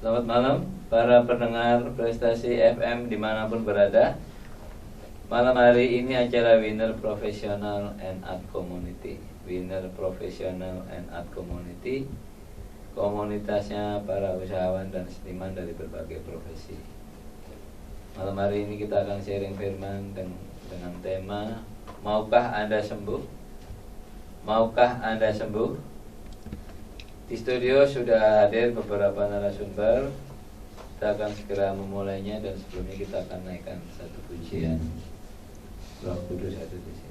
Selamat malam para pendengar Prestasi FM dimanapun berada. Malam hari ini acara Winner Professional and Art Community. Winner Professional and Art Community, komunitasnya para usahawan dan seniman dari berbagai profesi. Malam hari ini kita akan sharing firman dengan tema Maukah Anda sembuh? Maukah Anda sembuh? Di studio sudah hadir beberapa narasumber. Kita akan segera memulainya, dan sebelumnya kita akan naikkan satu pujian. Roh Kudus ada di sini.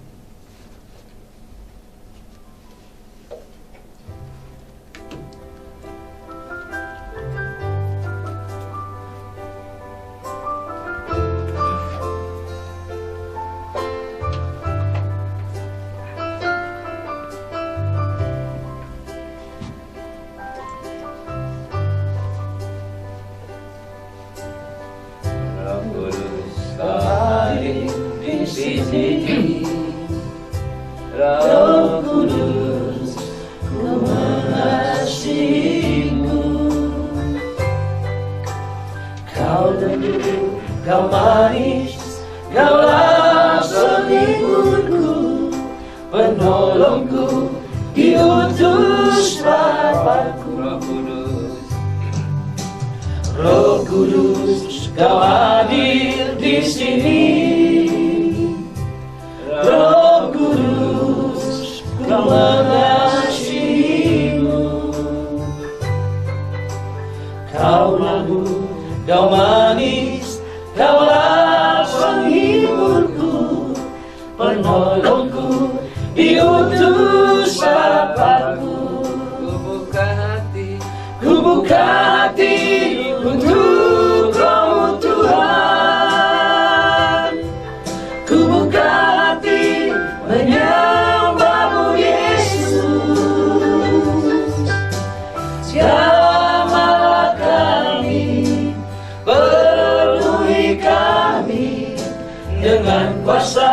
Roh Kudus, ku mengasihimu. Kau teduh, kau manis, kaulah penghiburku, penolongku, diutus Bapakku. Roh Kudus, kau hadir di sini. Roh Kudus, kau mengasihimu. Kau lagu, kau manis, kaulah penghiburku, penolongku, diutus Bapakku. Ku buka hati untuk Roh-Mu Tuhan. Ku buka hati menyembah-Mu Yesus. Jamahlah kami, penuhi kami dengan kuasa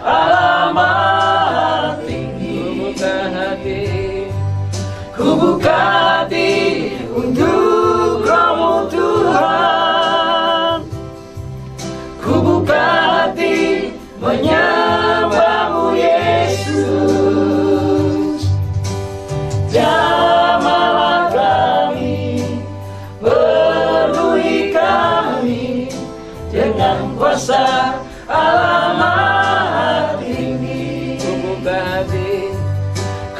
Allah Maha Tinggi. Ku buka hati untuk Roh-Mu Tuhan. Ku buka hati menyembah-Mu Yesus. Jamahlah kami, penuhi kami dengan kuasa Allah Maha Tinggi.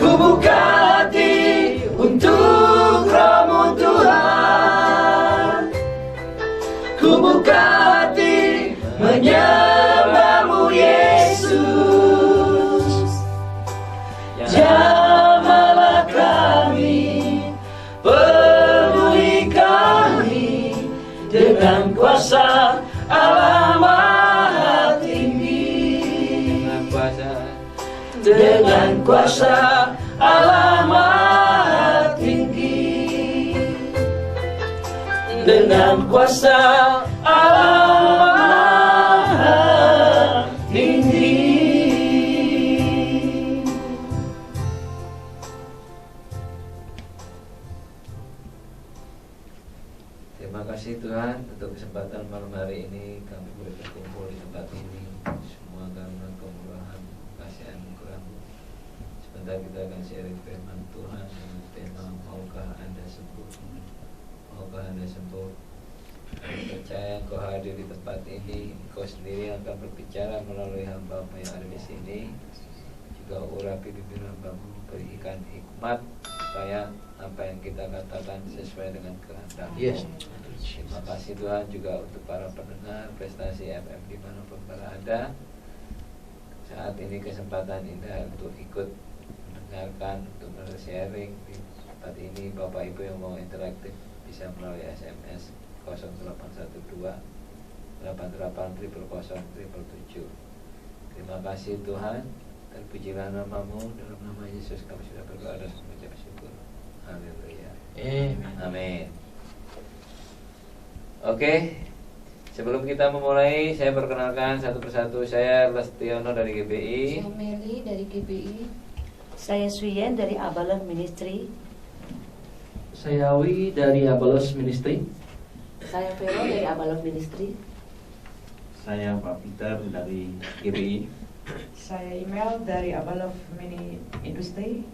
Ku buka hati untuk Roh-Mu Tuhan. Ku buka hati menyembah-Mu Yesus. Jamahlah kami, penuhi kami dengan kuasa Allah Maha Tinggi. Dengan kuasa Allah Maha Tinggi. Dengan kuasa Allah Maha Tinggi. Terima kasih Tuhan untuk kesempatan malam hari ini kami boleh berkumpul di tempat ini. Semua karena kemurahan, kasih anugerah-Mu. Sebentar kita akan sharing firman Tuhan dengan tema Maukah Anda sembuh? Maukah Anda sembuh? Kami percaya Engkau hadir di tempat ini. Engkau sendiri yang akan berbicara melalui hamba-Mu yang ada di sini. Juga urapi bibir hamba-Mu, berikan hikmat supaya apa yang kita katakan sesuai dengan kehendak-Mu. Yes. Terima kasih Tuhan juga untuk para pendengar Prestasi FM dimanapun berada. Saat ini kesempatan indah untuk ikut mendengarkan, untuk sharing di tempat ini. Bapak Ibu yang mau interaktif bisa melalui SMS 0812 88 000 Terima kasih Tuhan, terpujilah nama-Mu. Dalam nama Yesus kami sudah berdoa dan mengucap syukur. Haleluya. Amin. Oke, sebelum kita memulai, saya perkenalkan satu persatu. Saya Lestiono dari GBI. Saya Meli dari GBI. Saya Suyen dari Abalan Ministry. Saya Wi dari Abalos Ministry. Saya Vero dari Abalov Ministry. Saya Pak Peter dari GBI. Saya Email dari Abalov Mini Industri.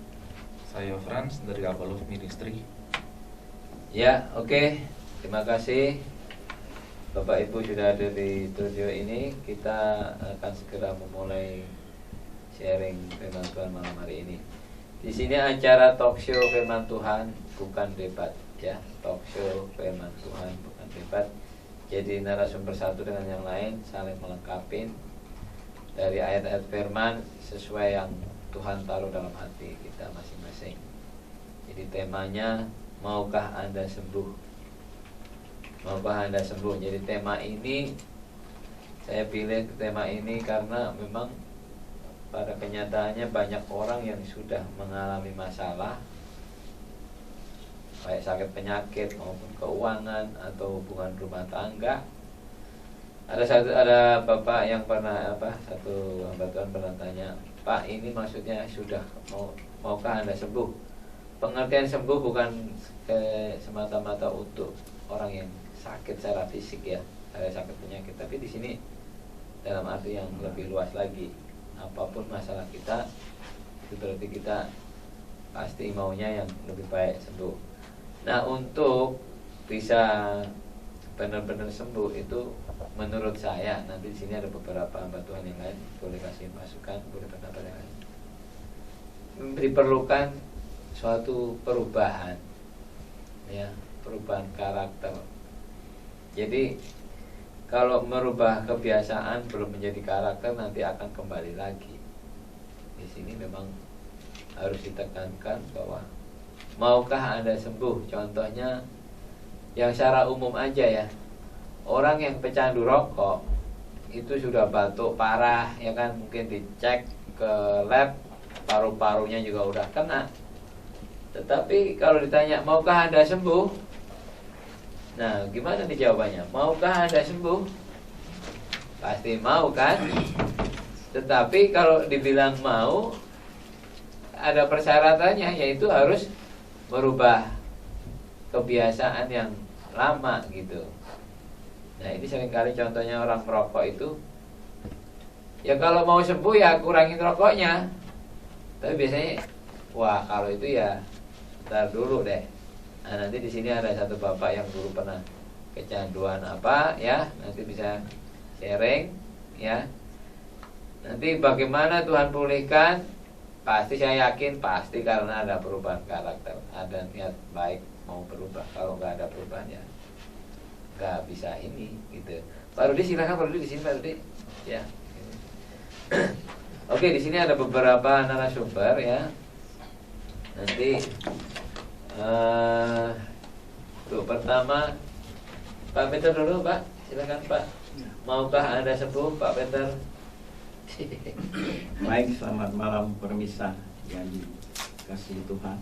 Saya Franz dari Abalov Ministry. Ya, oke. Terima kasih Bapak Ibu sudah ada di studio ini. Kita akan segera memulai sharing firman Tuhan malam hari ini. Di sini acara talk show firman Tuhan, bukan debat, ya. Talk show firman Tuhan, bukan debat. Jadi narasumber satu dengan yang lain saling melengkapi dari ayat-ayat firman sesuai yang Tuhan taruh dalam hati kita masing-masing. Jadi temanya, maukah Anda sembuh? Maukah Anda sembuh? Jadi tema ini, saya pilih tema ini karena memang pada kenyataannya banyak orang yang sudah mengalami masalah, baik sakit penyakit maupun keuangan atau hubungan rumah tangga. Ada bapak yang pernah satu hamba Tuhan pernah tanya, Pak, ini maksudnya sudah maukah Anda sembuh? Pengertian sembuh bukan semata-mata untuk orang yang sakit secara fisik, ya, ada sakit penyakit, tapi di sini dalam arti yang lebih luas lagi. Apapun masalah kita, itu berarti kita pasti maunya yang lebih baik sembuh. Nah, untuk bisa benar-benar sembuh itu menurut saya, nanti di sini ada beberapa hamba Tuhan yang lain boleh kasih masukan, boleh pendapat yang lain. Diperlukan suatu perubahan, ya, perubahan karakter. Jadi kalau merubah kebiasaan belum menjadi karakter, nanti akan kembali lagi. Di sini memang harus ditekankan bahwa maukah Anda sembuh? Contohnya yang secara umum aja, ya. Orang yang pecandu rokok itu sudah batuk parah, ya kan, mungkin dicek ke lab, paru-parunya juga udah kena. Tetapi kalau ditanya maukah Anda sembuh? Nah, gimana nih jawabannya? Maukah Anda sembuh? Pasti mau, kan? Tetapi kalau dibilang mau, ada persyaratannya, yaitu harus merubah kebiasaan yang lama gitu. Nah, ini seringkali contohnya orang merokok itu, ya kalau mau sembuh ya kurangin rokoknya. Tapi biasanya, wah kalau itu ya ntar dulu deh. Nah, nanti di sini ada satu bapak yang dulu pernah kecanduan apa, ya, nanti bisa sharing, ya. Nanti bagaimana Tuhan pulihkan? Pasti saya yakin pasti karena ada perubahan karakter, ada niat baik mau berubah. Kalau nggak ada perubahan ya nggak bisa ini, gitu. Pak Rudi silakan, Pak Rudi di sini, Pak Rudi, ya. Oke, di sini ada beberapa narasumber, ya. Nanti tuh pertama Pak Peter dulu, Pak, silakan Pak. Maukah Anda sembuh, Pak Peter? Baik, selamat malam permisa yang dikasihi Tuhan.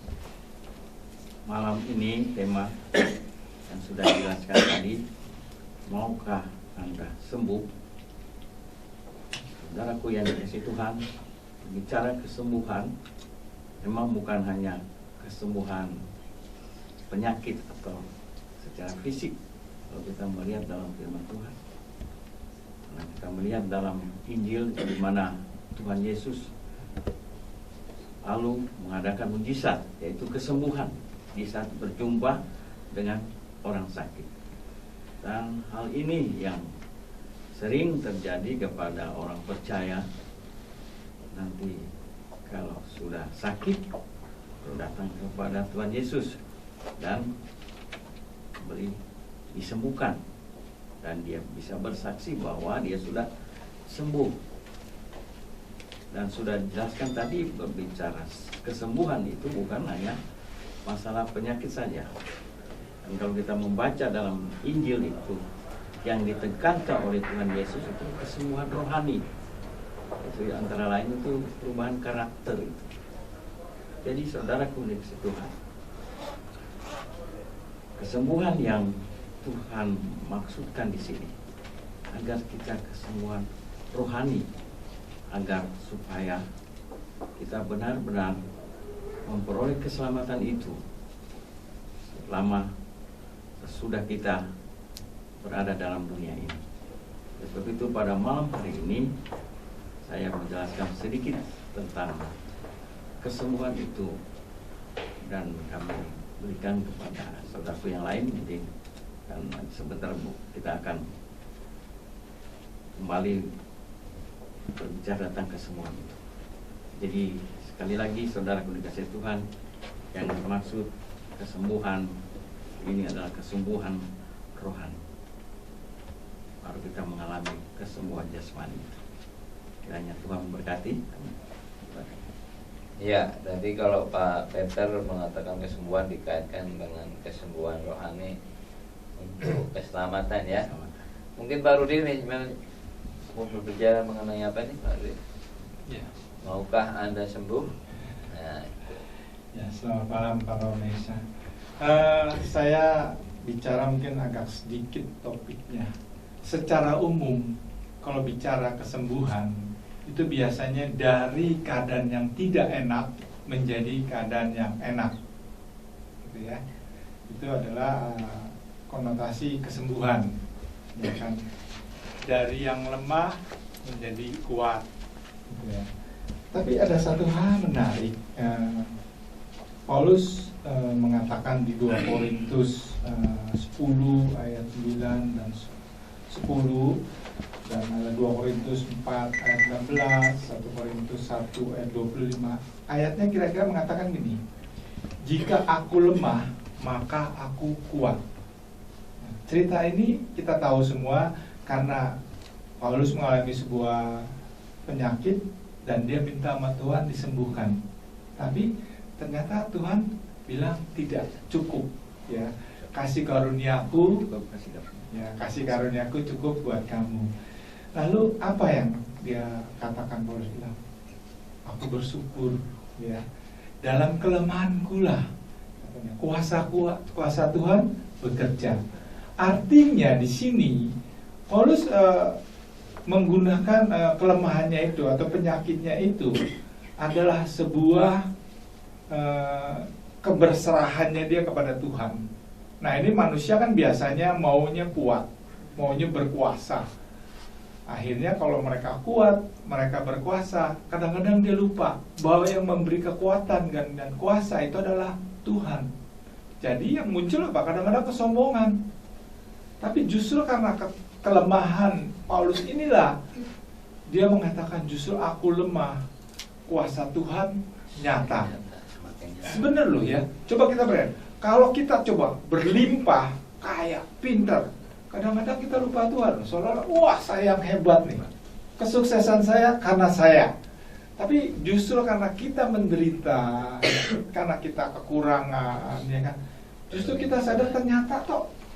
Malam ini tema yang sudah dijelaskan tadi, maukah Anda sembuh? Saudaraku yang dikasihi Tuhan, bicara kesembuhan memang bukan hanya kesembuhan penyakit atau secara fisik. Kalau kita melihat dalam firman Tuhan, nah, kita melihat dalam Injil di mana Tuhan Yesus lalu mengadakan mujizat, yaitu kesembuhan di saat berjumpa dengan orang sakit. Dan hal ini yang sering terjadi kepada orang percaya. Nanti kalau sudah sakit, datang kepada Tuhan Yesus dan disembuhkan, dan dia bisa bersaksi bahwa dia sudah sembuh. Dan sudah dijelaskan tadi, berbicara kesembuhan itu bukan hanya masalah penyakit saja. Dan kalau kita membaca dalam Injil itu, yang ditekankan oleh Tuhan Yesus itu kesembuhan rohani. Itu antara lain itu perubahan karakter itu. Jadi saudaraku di Tuhan, kesembuhan yang Tuhan maksudkan di sini agar kita kesembuhan rohani, agar supaya kita benar-benar memperoleh keselamatan itu. selama sudah kita berada dalam dunia ini. Sebab itu pada malam hari ini saya menjelaskan sedikit tentang kesembuhan itu, dan kami berikan kepada saudaraku yang lain. Jadi dan sebentar kita akan kembali berbicara tentang kesembuhan itu. Jadi sekali lagi saudaraku dikasih Tuhan, yang dimaksud kesembuhan ini adalah kesembuhan rohani. Baru kita mengalami kesembuhan jasmani. Kiranya Tuhan memberkati. Ya, tadi kalau Pak Peter mengatakan kesembuhan dikaitkan dengan kesembuhan rohani untuk keselamatan ya. Mungkin Pak Rudi mau berbicara mengenai apa nih Pak Rudi? Ya. Maukah Anda sembuh? Nah, Ya, selamat malam Pak Romesa. Saya bicara mungkin agak sedikit topiknya. Secara umum, kalau bicara kesembuhan, itu biasanya dari keadaan yang tidak enak menjadi keadaan yang enak, gitu ya. Itu adalah konotasi kesembuhan, ya kan? Dari yang lemah menjadi kuat, gitu ya. Tapi ada satu hal menarik. Paulus mengatakan di 2 Korintus 10 ayat 9 dan 10, dan ada 2 Korintus 4 ayat 16, 1 Korintus 1 ayat 25. Ayatnya kira-kira mengatakan gini: jika aku lemah, maka aku kuat. Nah, cerita ini kita tahu semua karena Paulus mengalami sebuah penyakit dan dia minta sama Tuhan disembuhkan. Tapi ternyata Tuhan bilang tidak cukup, ya. Kasih karuniaku, ya, kasih karuniaku cukup buat kamu. Lalu apa yang dia katakan? Paulus bilang, aku bersyukur, ya, dalam kelemahanku lah kuasa Tuhan bekerja. Artinya di sini Paulus menggunakan kelemahannya itu atau penyakitnya itu adalah sebuah keberserahannya dia kepada Tuhan. Nah, ini manusia kan biasanya maunya kuat, maunya berkuasa. Akhirnya kalau mereka kuat, mereka berkuasa, kadang-kadang dia lupa bahwa yang memberi kekuatan dan kuasa itu adalah Tuhan. Jadi yang muncul apa? Kadang-kadang kesombongan. Tapi justru karena kelemahan Paulus inilah dia mengatakan, justru aku lemah, kuasa Tuhan nyata. Sebenarnya loh ya, coba kita berani. Kalau kita coba berlimpah, kaya, pintar, kadang-kadang kita lupa Tuhan. Soalnya, wah saya yang hebat nih, kesuksesan saya karena saya. Tapi justru karena kita menderita, karena kita kekurangan, ya kan, justru kita sadar ternyata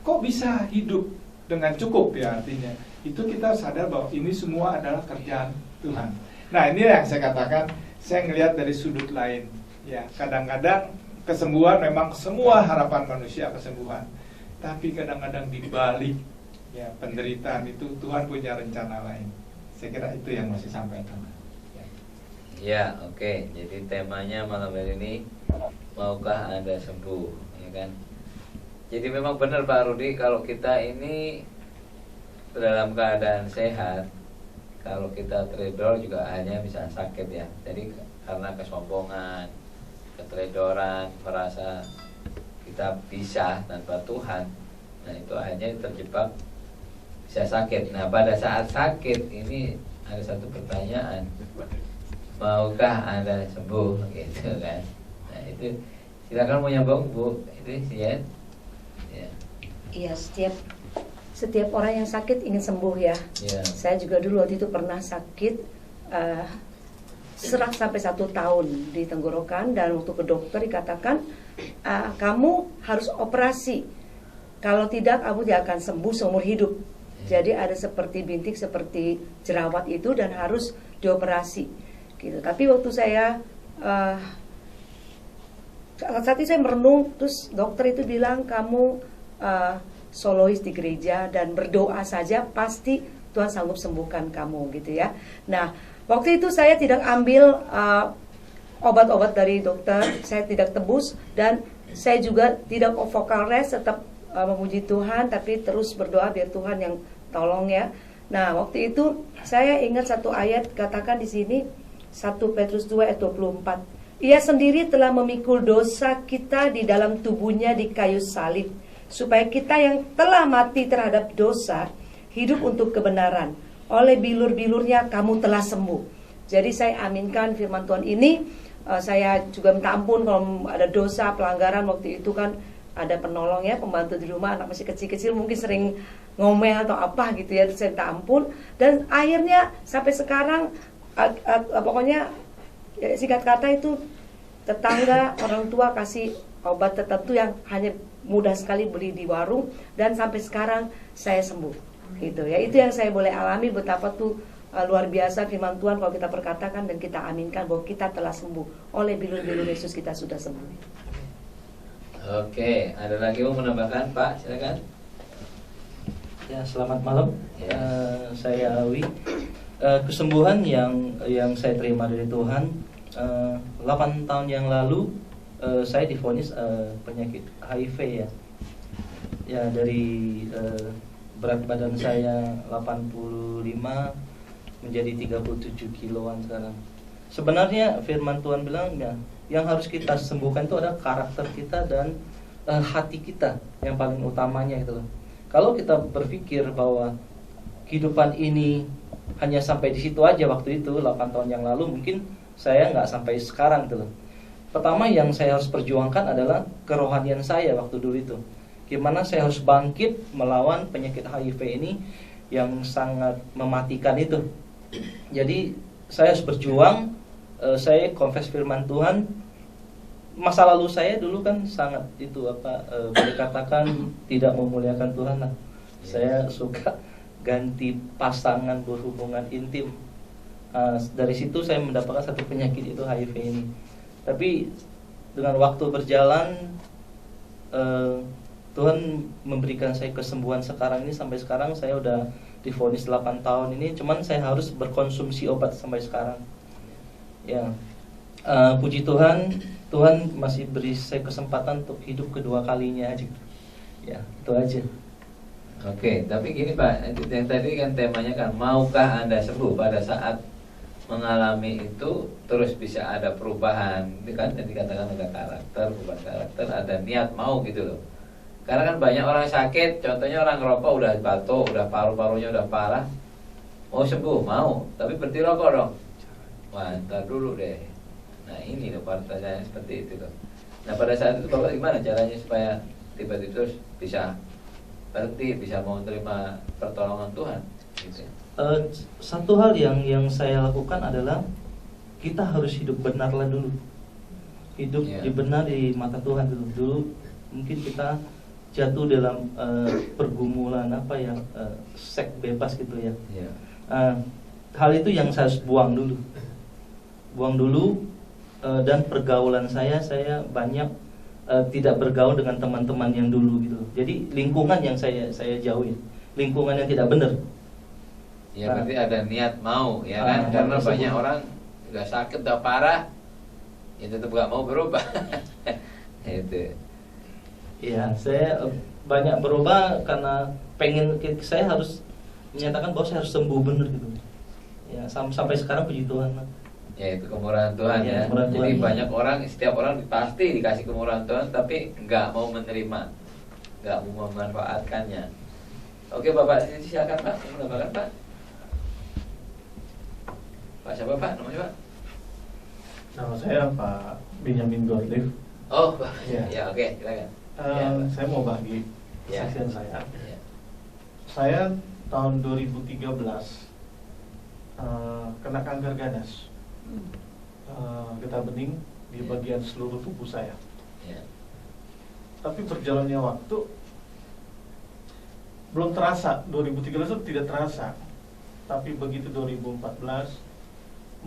kok bisa hidup dengan cukup, ya. Artinya itu kita sadar bahwa ini semua adalah kerjaan Tuhan. Nah, ini yang saya katakan, saya ngelihat dari sudut lain. Ya, kadang-kadang kesembuhan memang semua harapan manusia kesembuhan. Tapi kadang-kadang di balik ya penderitaan itu Tuhan punya rencana lain. Saya kira itu yang masih sampaikan. ya, oke. Jadi temanya malam hari ini, maukah Anda sembuh, ya kan? Jadi memang benar Pak Rudi, kalau kita ini dalam keadaan sehat, kalau kita trader juga hanya bisa sakit ya. Jadi karena kesombongan, keteledoran, merasa kita bisa tanpa Tuhan, nah itu hanya terjebak bisa sakit. Nah, pada saat sakit ini ada satu pertanyaan, maukah Anda sembuh, gitu kan? Nah, itu silakan mau nyambung Bu, itu ya. Iya, setiap orang yang sakit ingin sembuh ya. Ya. Saya juga dulu waktu itu pernah sakit serak sampai 1 tahun di tenggorokan, dan waktu ke dokter dikatakan kamu harus operasi, kalau tidak kamu tidak akan sembuh seumur hidup. Jadi ada seperti bintik, seperti jerawat itu, dan harus dioperasi gitu. Tapi waktu saya saat itu saya merenung, terus dokter itu bilang kamu solois di gereja dan berdoa saja pasti Tuhan sanggup sembuhkan kamu gitu ya. Nah, waktu itu saya tidak ambil obat-obat dari dokter, saya tidak tebus, dan saya juga tidak vokal rest, tetap memuji Tuhan, tapi terus berdoa biar Tuhan yang tolong ya. Nah, waktu itu saya ingat satu ayat katakan di sini 1 Petrus 2 ayat 24. Ia sendiri telah memikul dosa kita di dalam tubuhnya di kayu salib, supaya kita yang telah mati terhadap dosa hidup untuk kebenaran. Oleh bilur-bilurnya kamu telah sembuh. Jadi saya aminkan firman Tuhan ini. Saya juga minta ampun kalau ada dosa, pelanggaran. Waktu itu kan ada penolong ya, pembantu di rumah, anak masih kecil-kecil, mungkin sering ngomel atau apa gitu ya. Saya minta ampun. Dan akhirnya sampai sekarang pokoknya ya, singkat kata itu tetangga, orang tua kasih obat tertentu yang hanya mudah sekali beli di warung, dan sampai sekarang saya sembuh gitu ya. Itu yang saya boleh alami, betapa tuh luar biasa firman Tuhan kalau kita perkatakan dan kita aminkan bahwa kita telah sembuh oleh bilur-bilur Yesus, kita sudah sembuh. Oke, ada lagi mau menambahkan Pak? Silakan. Ya, selamat malam. Ya. Saya Awi. Kesembuhan yang saya terima dari Tuhan, 8 tahun yang lalu saya divonis penyakit HIV ya. Ya, dari berat badan saya 85 menjadi 37 kiloan sekarang. Sebenarnya firman Tuhan bilang ya, yang harus kita sembuhkan itu adalah karakter kita dan hati kita yang paling utamanya gitu loh. Kalau kita berpikir bahwa kehidupan ini hanya sampai di situ aja waktu itu 8 tahun yang lalu, mungkin saya nggak sampai sekarang gitu loh. Pertama yang saya harus perjuangkan adalah kerohanian saya waktu dulu itu. Gimana saya harus bangkit melawan penyakit HIV ini yang sangat mematikan itu. Jadi saya harus berjuang. Saya confess firman Tuhan. Masa lalu saya dulu kan sangat itu boleh katakan tidak memuliakan Tuhan lah. Saya suka ganti pasangan, berhubungan intim. Dari situ saya mendapatkan satu penyakit itu HIV ini. Tapi dengan waktu berjalan Tuhan memberikan saya kesembuhan sekarang ini. Sampai sekarang saya udah divonis 8 tahun ini. Cuman saya harus berkonsumsi obat sampai sekarang. Ya, puji Tuhan, Tuhan masih beri saya kesempatan untuk hidup kedua kalinya aja. Ya, itu aja. Oke, tapi gini Pak, yang tadi kan temanya kan maukah Anda sembuh pada saat mengalami itu terus bisa ada perubahan. Itu kan yang dikatakan ada karakter, perubahan karakter, ada niat mau gitu loh. Karena kan banyak orang sakit, contohnya orang ngerokok udah batuk, udah paru-parunya udah parah, mau sembuh, mau, tapi berhenti rokok dong. Wah, ntar dulu deh. Nah ini loh pertanyaan seperti itu loh. Nah pada saat itu Bapak gimana caranya supaya tiba-tiba terus bisa berhenti, bisa mau terima pertolongan Tuhan gitu. Satu hal yang saya lakukan adalah kita harus hidup benarlah dulu. Hidup benar di mata Tuhan dulu. Dulu mungkin kita jatuh dalam pergumulan seks bebas gitu ya. Hal itu yang saya harus buang dulu. Dan pergaulan saya banyak tidak bergaul dengan teman-teman yang dulu gitu. Jadi lingkungan yang saya jauhin, lingkungan yang tidak benar. Ya berarti ada niat mau ya kan, karena banyak orang udah sakit udah parah, ya tetap gak mau berubah. Itu. Ya, saya banyak berubah karena saya harus menyatakan bahwa saya harus sembuh benar gitu. Ya, sampai sekarang puji Tuhan. Ya itu kemurahan Tuhan ya. Jadi banyak orang, setiap orang pasti dikasih kemurahan Tuhan, tapi nggak mau menerima, nggak mau memanfaatkannya. Oke Bapak, silakan Pak, menambahkan Pak. Pak siapa Pak? Namanya Pak? Nama saya Pak Benjamin Gottlieb. Oh, ya oke, silakan. Saya mau bagi saksian saya. Saya tahun 2013 kena kanker ganas. Getah bening di bagian seluruh tubuh saya. Tapi berjalannya waktu belum terasa. 2013 itu tidak terasa. Tapi begitu 2014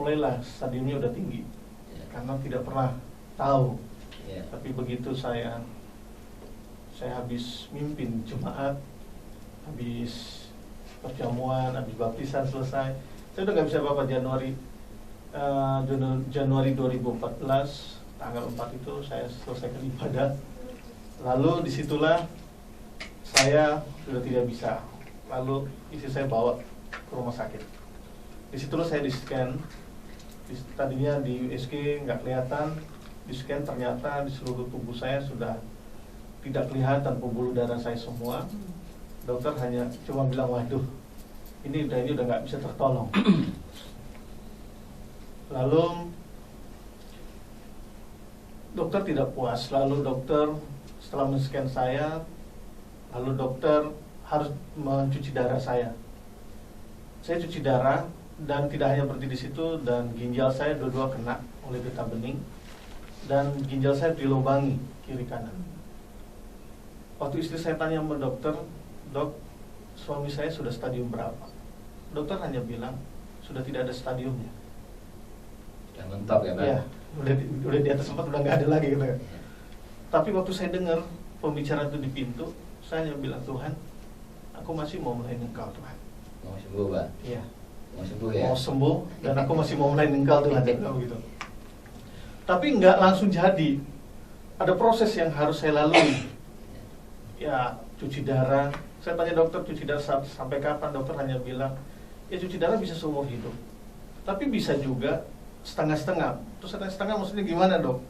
mulailah stadiumnya udah tinggi. Karena tidak pernah tahu. Tapi begitu saya habis mimpin jemaat, habis perjamuan, habis baptisan selesai, saya udah nggak bisa apa-apa. Januari 2014 tanggal 4 itu saya selesaikan ibadah, Lalu disitulah saya sudah tidak bisa. Lalu istri saya bawa ke rumah sakit. Disitulah saya di scan. Tadinya di USG nggak kelihatan, di scan ternyata di seluruh tubuh saya sudah tidak kelihatan pembuluh darah saya semua. Dokter hanya cuma bilang, waduh, ini udah nggak bisa tertolong. Lalu dokter tidak puas. Lalu dokter setelah men-scan saya, lalu dokter harus mencuci darah saya. Saya cuci darah dan tidak hanya berhenti di situ, dan ginjal saya dua-dua kena oleh getah bening dan ginjal saya dilubangi kiri kanan. Waktu istri saya tanya sama dokter, dok, suami saya sudah stadium berapa? Dokter hanya bilang sudah tidak ada stadiumnya. Sudah mentok ya Pak? Ya, udah di atas 4, udah nggak ada lagi gitu. Tapi waktu saya dengar pembicaraan itu di pintu, saya hanya bilang, Tuhan, aku masih mau melayani Engkau, Tuhan. Mau sembuh Pak? Iya. Mau sembuh ya? Mau sembuh dan aku masih mau melayani Engkau, Tuhan. Gitu. Tapi nggak langsung jadi. Ada proses yang harus saya lalui. Ya, cuci darah. Saya tanya dokter, cuci darah sampai kapan? Dokter hanya bilang, ya cuci darah bisa seumur hidup. Tapi bisa juga setengah-setengah. Terus setengah-setengah maksudnya gimana, dok?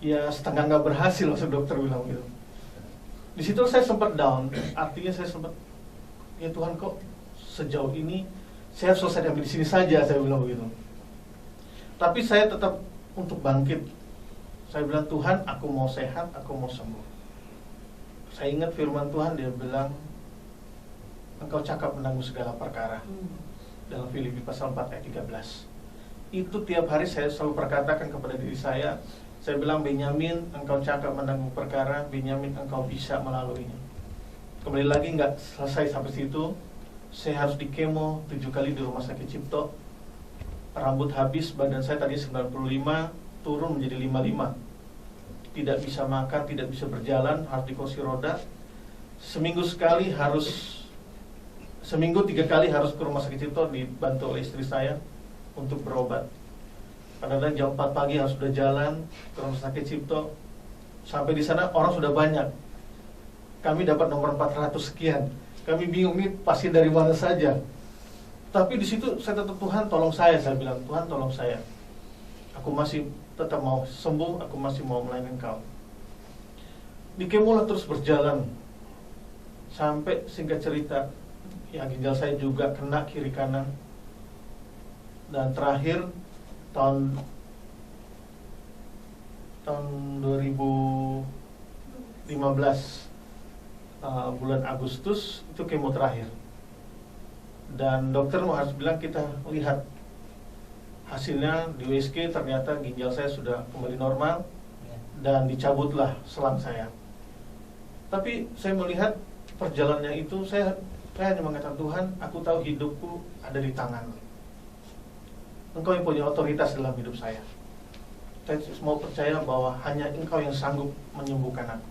Ya setengah nggak berhasil, maksud dokter bilang gitu. Di situ saya sempat down. Artinya saya sempat, ya Tuhan, kok sejauh ini saya harus selesai di sini saja, saya bilang begitu. Tapi saya tetap untuk bangkit. Saya bilang, Tuhan, aku mau sehat, aku mau sembuh. Saya ingat firman Tuhan, dia bilang, Engkau cakap menanggung segala perkara. Dalam Filipi pasal 4 ayat 13. Itu tiap hari saya selalu perkatakan kepada diri saya bilang, Benyamin, engkau cakap menanggung perkara, Benyamin, engkau bisa melaluinya. Kembali lagi nggak selesai sampai situ. Saya harus di kemo 7 kali di rumah sakit Cipto. Rambut habis, badan saya tadi 95, turun menjadi 55. Tidak bisa makan, tidak bisa berjalan, harus di kursi roda. Seminggu 3 kali harus ke rumah sakit Cipto, dibantu oleh istri saya untuk berobat. Kadang-kadang jam 4 pagi harus sudah jalan ke rumah sakit Cipto. Sampai di sana orang sudah banyak. Kami dapat nomor 400 sekian. Kami bingung nih pasien dari mana saja. Tapi di situ saya tetap, Tuhan tolong saya bilang, Tuhan tolong saya. Aku masih tetap mau sembuh, aku masih mau melayani Engkau. Di kemolah terus berjalan. Sampai singkat cerita, ya ginjal saya juga kena kiri kanan. Dan terakhir tahun 2015 bulan Agustus itu kemo terakhir. Dan dokter harus bilang, kita lihat hasilnya di USG, ternyata ginjal saya sudah kembali normal dan dicabutlah selang saya. Tapi saya melihat perjalanannya itu, saya hanya mengatakan, Tuhan, aku tahu hidupku ada di tangan. Engkau yang punya otoritas dalam hidup saya. Saya mau percaya bahwa hanya Engkau yang sanggup menyembuhkan aku.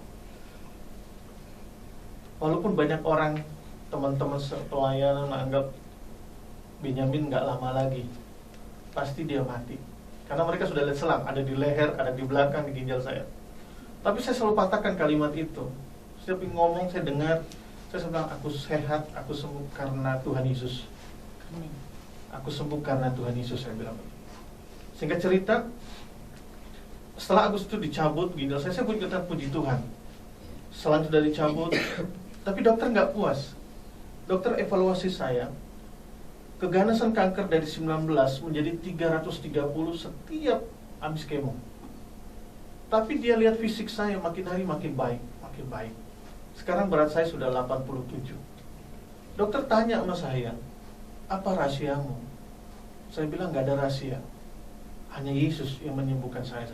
Walaupun banyak orang, teman-teman pelayanan menganggap Benyamin nggak lama lagi, pasti dia mati. Karena mereka sudah lihat selang, ada di leher, ada di belakang, di ginjal saya. Tapi saya selalu patahkan kalimat itu. Setiap ngomong saya dengar, saya bilang, aku sehat, aku sembuh karena Tuhan Yesus. Aku sembuh karena Tuhan Yesus, saya bilang. Singkat cerita, setelah Agustus itu dicabut ginjal saya puji Tuhan. Selang sudah dicabut, tapi dokter nggak puas. Dokter evaluasi saya, keganasan kanker dari 19 menjadi 330 setiap habis kemo. Tapi dia lihat fisik saya makin hari makin baik. Sekarang berat saya sudah 87. Dokter tanya sama saya, apa rahasiamu? Saya bilang, nggak ada rahasia, hanya Yesus yang menyembuhkan saya.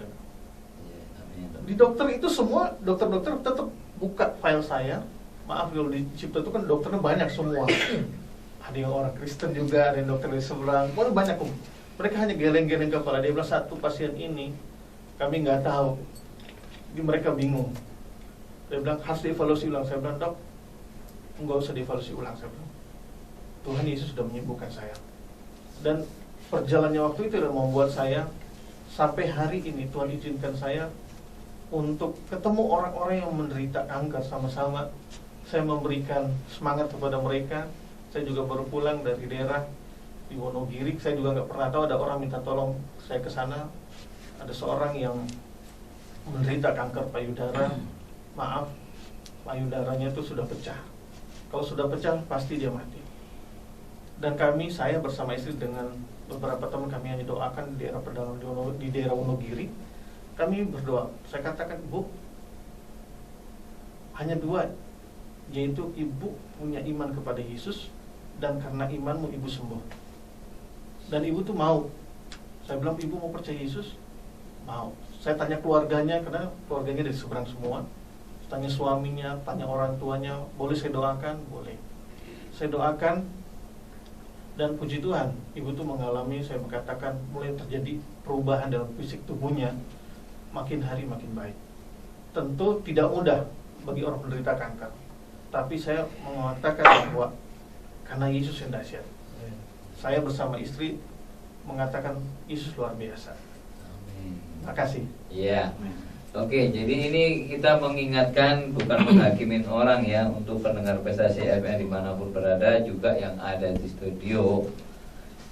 Di dokter itu semua, dokter-dokter tetap buka file saya. Maaf, kalau di Cipto itu kan dokternya banyak semua. Ada yang orang Kristen juga, ada yang dokter di seberang, banyak. Mereka hanya geleng-geleng kepala. Dia bilang, satu pasien ini kami nggak tahu. Jadi mereka bingung. Dia bilang, harus dievaluasi ulang. Saya bilang, dok, nggak usah dievaluasi ulang. Saya bilang, Tuhan Yesus sudah menyembuhkan saya. Dan perjalannya waktu itu sudah membuat saya sampai hari ini, Tuhan izinkan saya untuk ketemu orang-orang yang menderita kanker sama-sama. Saya memberikan semangat kepada mereka. Saya juga baru pulang dari daerah di Wonogiri. Saya juga nggak pernah tahu ada orang minta tolong saya ke sana. Ada seorang yang menderita kanker payudara. Maaf, payudaranya itu sudah pecah. Kalau sudah pecah pasti dia mati. Dan saya bersama istri dengan beberapa teman kami yang didoakan di daerah pedalaman di daerah Wonogiri, kami berdoa. Saya katakan, Bu, hanya dua, yaitu ibu punya iman kepada Yesus, dan karena imanmu ibu sembuh. Dan ibu tuh mau. Saya bilang, ibu mau percaya Yesus? Mau. Saya tanya keluarganya, karena keluarganya dari seberang semua. Tanya suaminya, tanya orang tuanya, boleh saya doakan? Boleh. Saya doakan, dan puji Tuhan, ibu tuh mengalami, saya mengatakan, mulai terjadi perubahan dalam fisik tubuhnya, makin hari makin baik. Tentu tidak mudah bagi orang menderita kanker, tapi saya mengatakan bahwa karena Yesus yang dahsyat, saya bersama istri mengatakan Yesus luar biasa. Terima kasih. Iya. Oke, jadi ini kita mengingatkan, bukan menghakimin orang ya, untuk pendengar Prestasi FM dimanapun berada, juga yang ada di studio.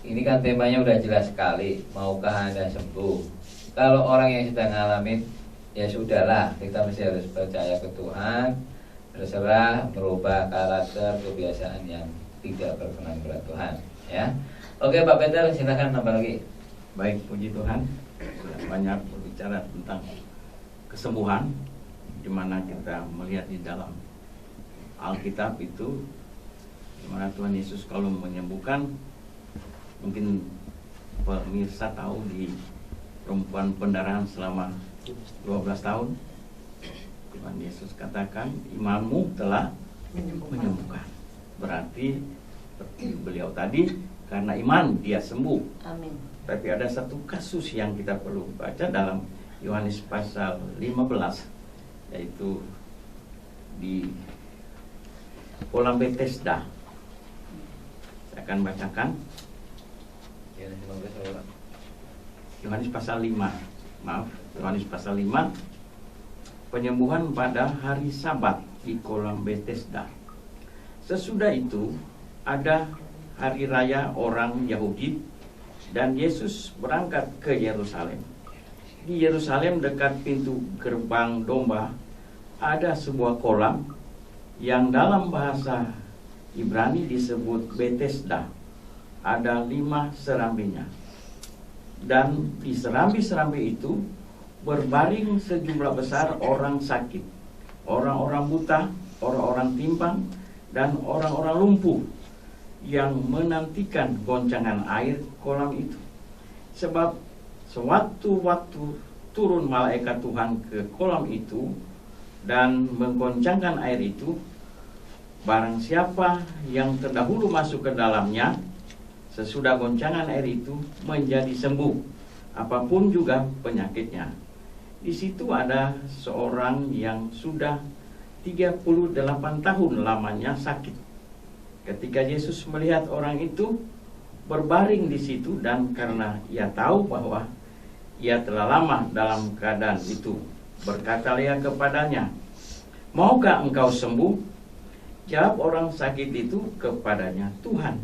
Ini kan temanya udah jelas sekali, maukah Anda sembuh? Kalau orang yang sedang ngalamin, ya sudahlah, kita mesti harus percaya ke Tuhan, berserah, merubah karakter, kebiasaan yang tidak berkenan kepada Tuhan ya. Oke Pak Peter, silakan nambah lagi. Baik, puji Tuhan. Sudah banyak berbicara tentang kesembuhan, di mana kita melihat di dalam Alkitab itu, di mana Tuhan Yesus kalau menyembuhkan, mungkin pemirsa tahu di perempuan pendarahan selama 12 tahun, Tuhan Yesus katakan, imanmu telah menyembuhkan. Berarti seperti beliau tadi, karena iman dia sembuh. Amin. Tapi ada satu kasus yang kita perlu baca dalam Yohanes pasal 15, yaitu di kolam Bethesda. Saya akan bacakan Yohanes pasal 5. Yohanes pasal 5, penyembuhan pada hari Sabat di kolam Bethesda. Sesudah itu ada hari raya orang Yahudi, dan Yesus berangkat ke Yerusalem. Di Yerusalem dekat pintu gerbang domba ada sebuah kolam yang dalam bahasa Ibrani disebut Bethesda. Ada 5 serambinya. Dan di serambi-serambi itu berbaring sejumlah besar orang sakit, orang-orang buta, orang-orang timpang, dan orang-orang lumpuh yang menantikan goncangan air kolam itu. Sebab sewaktu-waktu turun malaikat Tuhan ke kolam itu dan menggoncangkan air itu, barang siapa yang terdahulu masuk ke dalamnya, sesudah goncangan air itu menjadi sembuh, apapun juga penyakitnya. Di situ ada seorang yang sudah 38 tahun lamanya sakit. Ketika Yesus melihat orang itu berbaring di situ, dan karena ia tahu bahwa ia telah lama dalam keadaan itu, berkatalah ia kepadanya, maukah engkau sembuh? Jawab orang sakit itu kepadanya, Tuhan,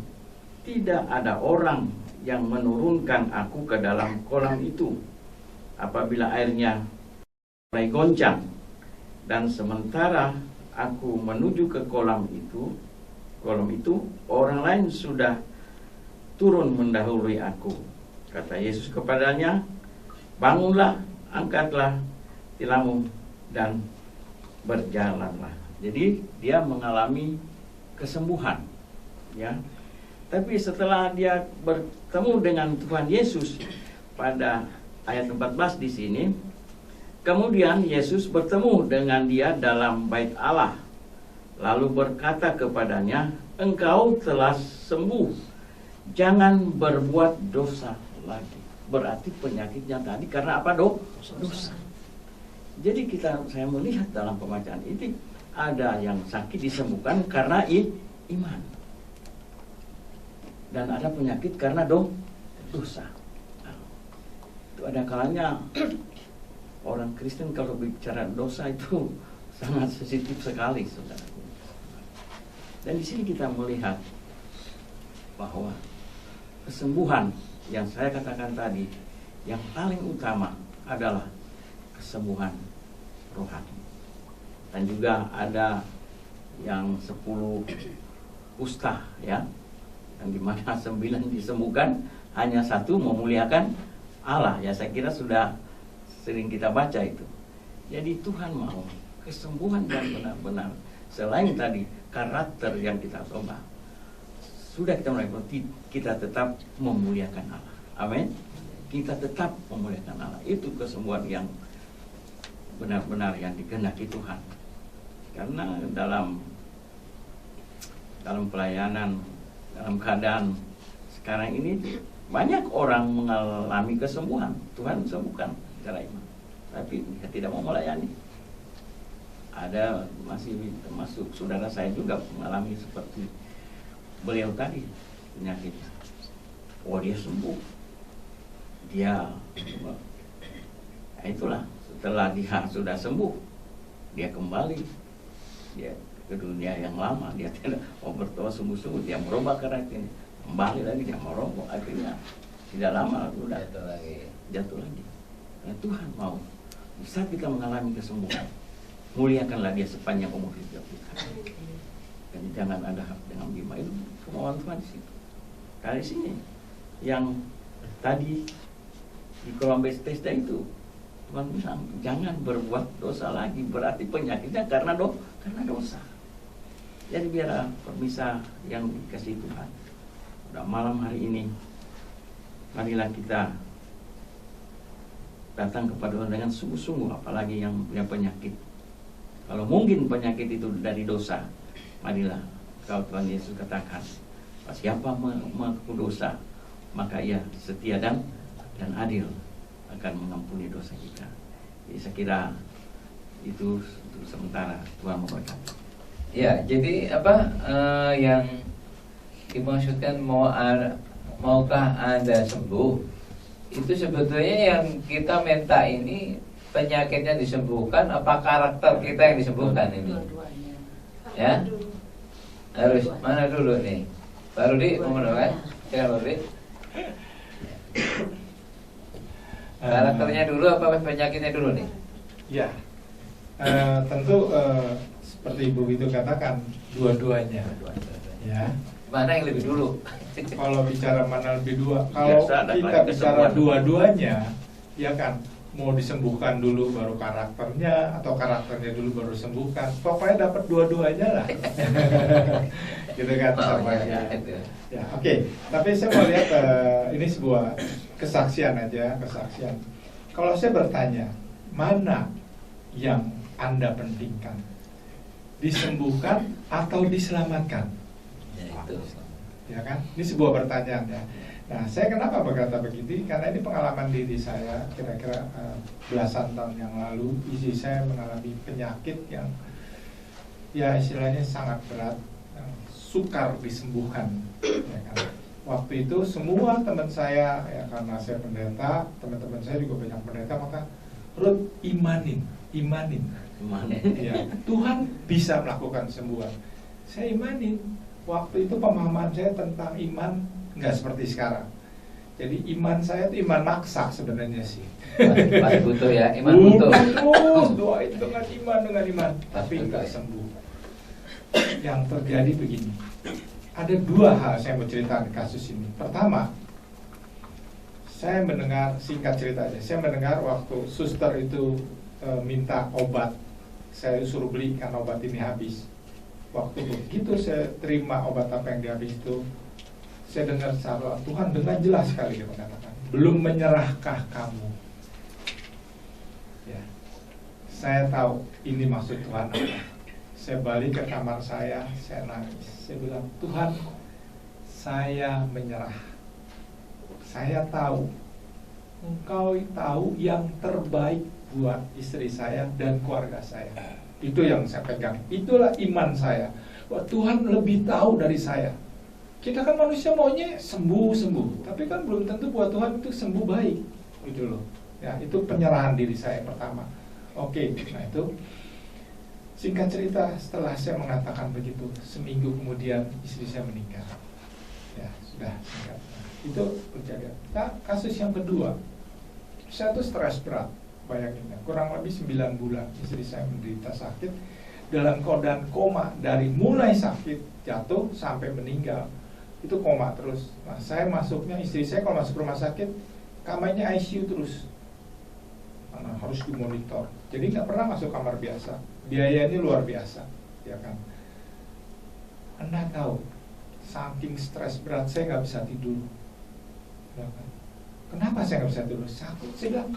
tidak ada orang yang menurunkan aku ke dalam kolam itu apabila airnya mulai goncang, dan sementara aku menuju ke kolam itu, orang lain sudah turun mendahului aku. Kata Yesus kepadanya, bangunlah, angkatlah tilammu, dan berjalanlah. Jadi dia mengalami kesembuhan, ya. Tapi setelah dia bertemu dengan Tuhan Yesus pada ayat 14 di sini, kemudian Yesus bertemu dengan dia dalam bait Allah, lalu berkata kepadanya, engkau telah sembuh, jangan berbuat dosa lagi. Berarti penyakitnya tadi karena apa, Dok? Dosa. Jadi saya melihat dalam pembacaan ini, ada yang sakit disembuhkan karena iman, dan ada penyakit karena dosa. Itu ada kalanya orang Kristen kalau bicara dosa itu sangat sensitif sekali, saudara. Dan di sini kita melihat bahwa kesembuhan yang saya katakan tadi, yang paling utama adalah kesembuhan rohani. Dan juga ada yang 10 kusta, ya, yang dimana 9 disembuhkan, hanya 1 memuliakan Allah. Ya, saya kira sudah sering kita baca itu. Jadi Tuhan mau kesembuhan yang benar-benar, selain tadi karakter yang kita coba, sudah kita mulai, kita tetap memuliakan Allah. Amin. Kita tetap memuliakan Allah. Itu kesembuhan yang benar-benar yang dikehendaki Tuhan. Karena dalam pelayanan, dalam keadaan sekarang ini banyak orang mengalami kesembuhan. Tuhan sembuhkan secara iman, tapi dia tidak mau melayani. Ada masih termasuk saudara saya juga mengalami seperti beliau tadi, penyakitnya. Oh, dia sembuh. Nah, itulah setelah dia sudah sembuh, dia kembali dia ke dunia yang lama. Dia tidak mau bertobat sungguh-sungguh, dia merubah karakternya, kembali lagi dia merokok, akhirnya tidak lama sudah jatuh lagi. Nah, Tuhan mau saat kita mengalami kesembuhan, muliakanlah dia sepanjang umur hidup kita. Dan jangan ada dengan bima. Itu kemauan Tuhan di situ. Kali sini yang tadi di kolam Bethesda itu Tuhan bilang jangan berbuat dosa lagi, berarti penyakitnya karena dosa. Jadi biar pemirsa yang dikasihi Tuhan, pada malam hari ini marilah kita datang kepada Tuhan dengan sungguh-sungguh, apalagi yang punya penyakit. Kalau mungkin penyakit itu dari dosa, marilah kau Tuhan Yesus katakan, siapa mengaku dosa, maka ia setia dan adil akan mengampuni dosa kita. Jadi saya kira itu untuk sementara. Tuhan memberkati. Ya, jadi yang dimaksudkan maukah Anda sembuh? Itu sebetulnya yang kita minta ini penyakitnya disembuhkan, apa karakter kita yang disembuhkan ini? Ya, harus mana dulu nih? Pak Rudi mau mendengar? Silakan Pak Rudi. Karakternya dulu apa penyakitnya dulu nih? Ya, tentu seperti Ibu itu katakan dua-duanya. Ya. Mana yang lebih dulu? Kalau bicara mana lebih kalau kita bicara dua-duanya, ya kan, mau disembuhkan dulu baru karakternya, atau karakternya dulu baru sembuhkan. Pokoknya dapat dua-duanya lah. Gitu kan sama ya. Ya, oke. Tapi saya mau lihat ini sebuah kesaksian aja, kesaksian. Kalau saya bertanya, mana yang Anda pentingkan? Disembuhkan atau diselamatkan? Ya kan? Ini sebuah pertanyaan ya. Nah, saya kenapa berkata begitu? Karena ini pengalaman diri saya, kira-kira belasan tahun yang lalu, istri saya mengalami penyakit yang ya istilahnya sangat berat, yang sukar disembuhkan. Ya kan? Waktu itu semua teman saya, ya karena saya pendeta, teman-teman saya juga banyak pendeta, maka Ruth imanin. Ya, Tuhan bisa melakukan sembuhan. Saya imanin. Waktu itu pemahaman saya tentang iman nggak seperti sekarang. Jadi iman saya itu iman maksa sebenarnya sih. Masih butuh ya, iman butuh. Doa itu dengan iman, tapi nggak sembuh. Yang terjadi begini. Ada dua hal saya mau cerita di kasus ini. Pertama, saya mendengar, singkat cerita aja, saya mendengar waktu suster itu minta obat, saya suruh beli karena obat ini habis. Waktu begitu saya terima obat apa yang dihabis itu, saya dengar secara Tuhan dengan jelas sekali dia mengatakan, belum menyerahkah kamu? Ya, saya tahu ini maksud Tuhan apa. Saya balik ke kamar saya nangis. Saya bilang, Tuhan, saya menyerah. Saya tahu, Engkau tahu yang terbaik buat istri saya dan keluarga saya. Itu yang saya pegang. Itulah iman saya. Wah, Tuhan lebih tahu dari saya. Kita kan manusia maunya sembuh, tapi kan belum tentu buat Tuhan itu sembuh baik. Gitu loh. Ya, itu penyerahan diri saya pertama. Oke, nah itu singkat cerita setelah saya mengatakan begitu, seminggu kemudian istri saya meninggal. Ya, sudah singkat. Itu terjadi. Nah, kasus yang kedua, saya tuh stres berat. Bayangin ya, kurang lebih 9 bulan istri saya menderita sakit dalam keadaan koma, dari mulai sakit jatuh sampai meninggal itu koma terus. Nah, saya masuknya, istri saya kalau masuk rumah sakit kamarnya ICU terus, karena harus dimonitor. Jadi nggak pernah masuk kamar biasa, biayanya luar biasa, ya kan. Anda tahu, saking stres berat saya nggak bisa tidur, ya kan? Kenapa saya nggak bisa tidur? Sakit. Saya bilang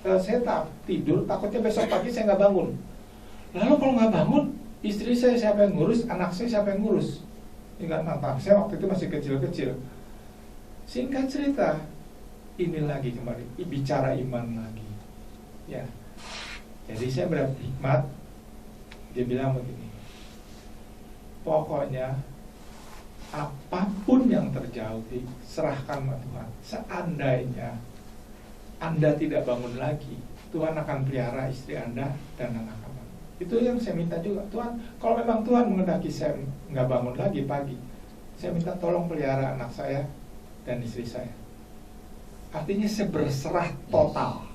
kalau saya tak tidur, takutnya besok pagi saya nggak bangun. Lalu kalau nggak bangun, istri saya siapa yang ngurus, anak saya siapa yang ngurus? Ingat, anak saya waktu itu masih kecil-kecil. Singkat cerita, ini lagi kembali bicara iman lagi. Ya, jadi saya berdapat hikmat. Dia bilang begini, pokoknya apapun yang terjadi, serahkan sama Tuhan. Seandainya Anda tidak bangun lagi, Tuhan akan pelihara istri Anda dan anak-anak. Itu yang saya minta juga, Tuhan, kalau memang Tuhan menghendaki saya nggak bangun lagi pagi, saya minta tolong pelihara anak saya dan istri saya. Artinya saya berserah total.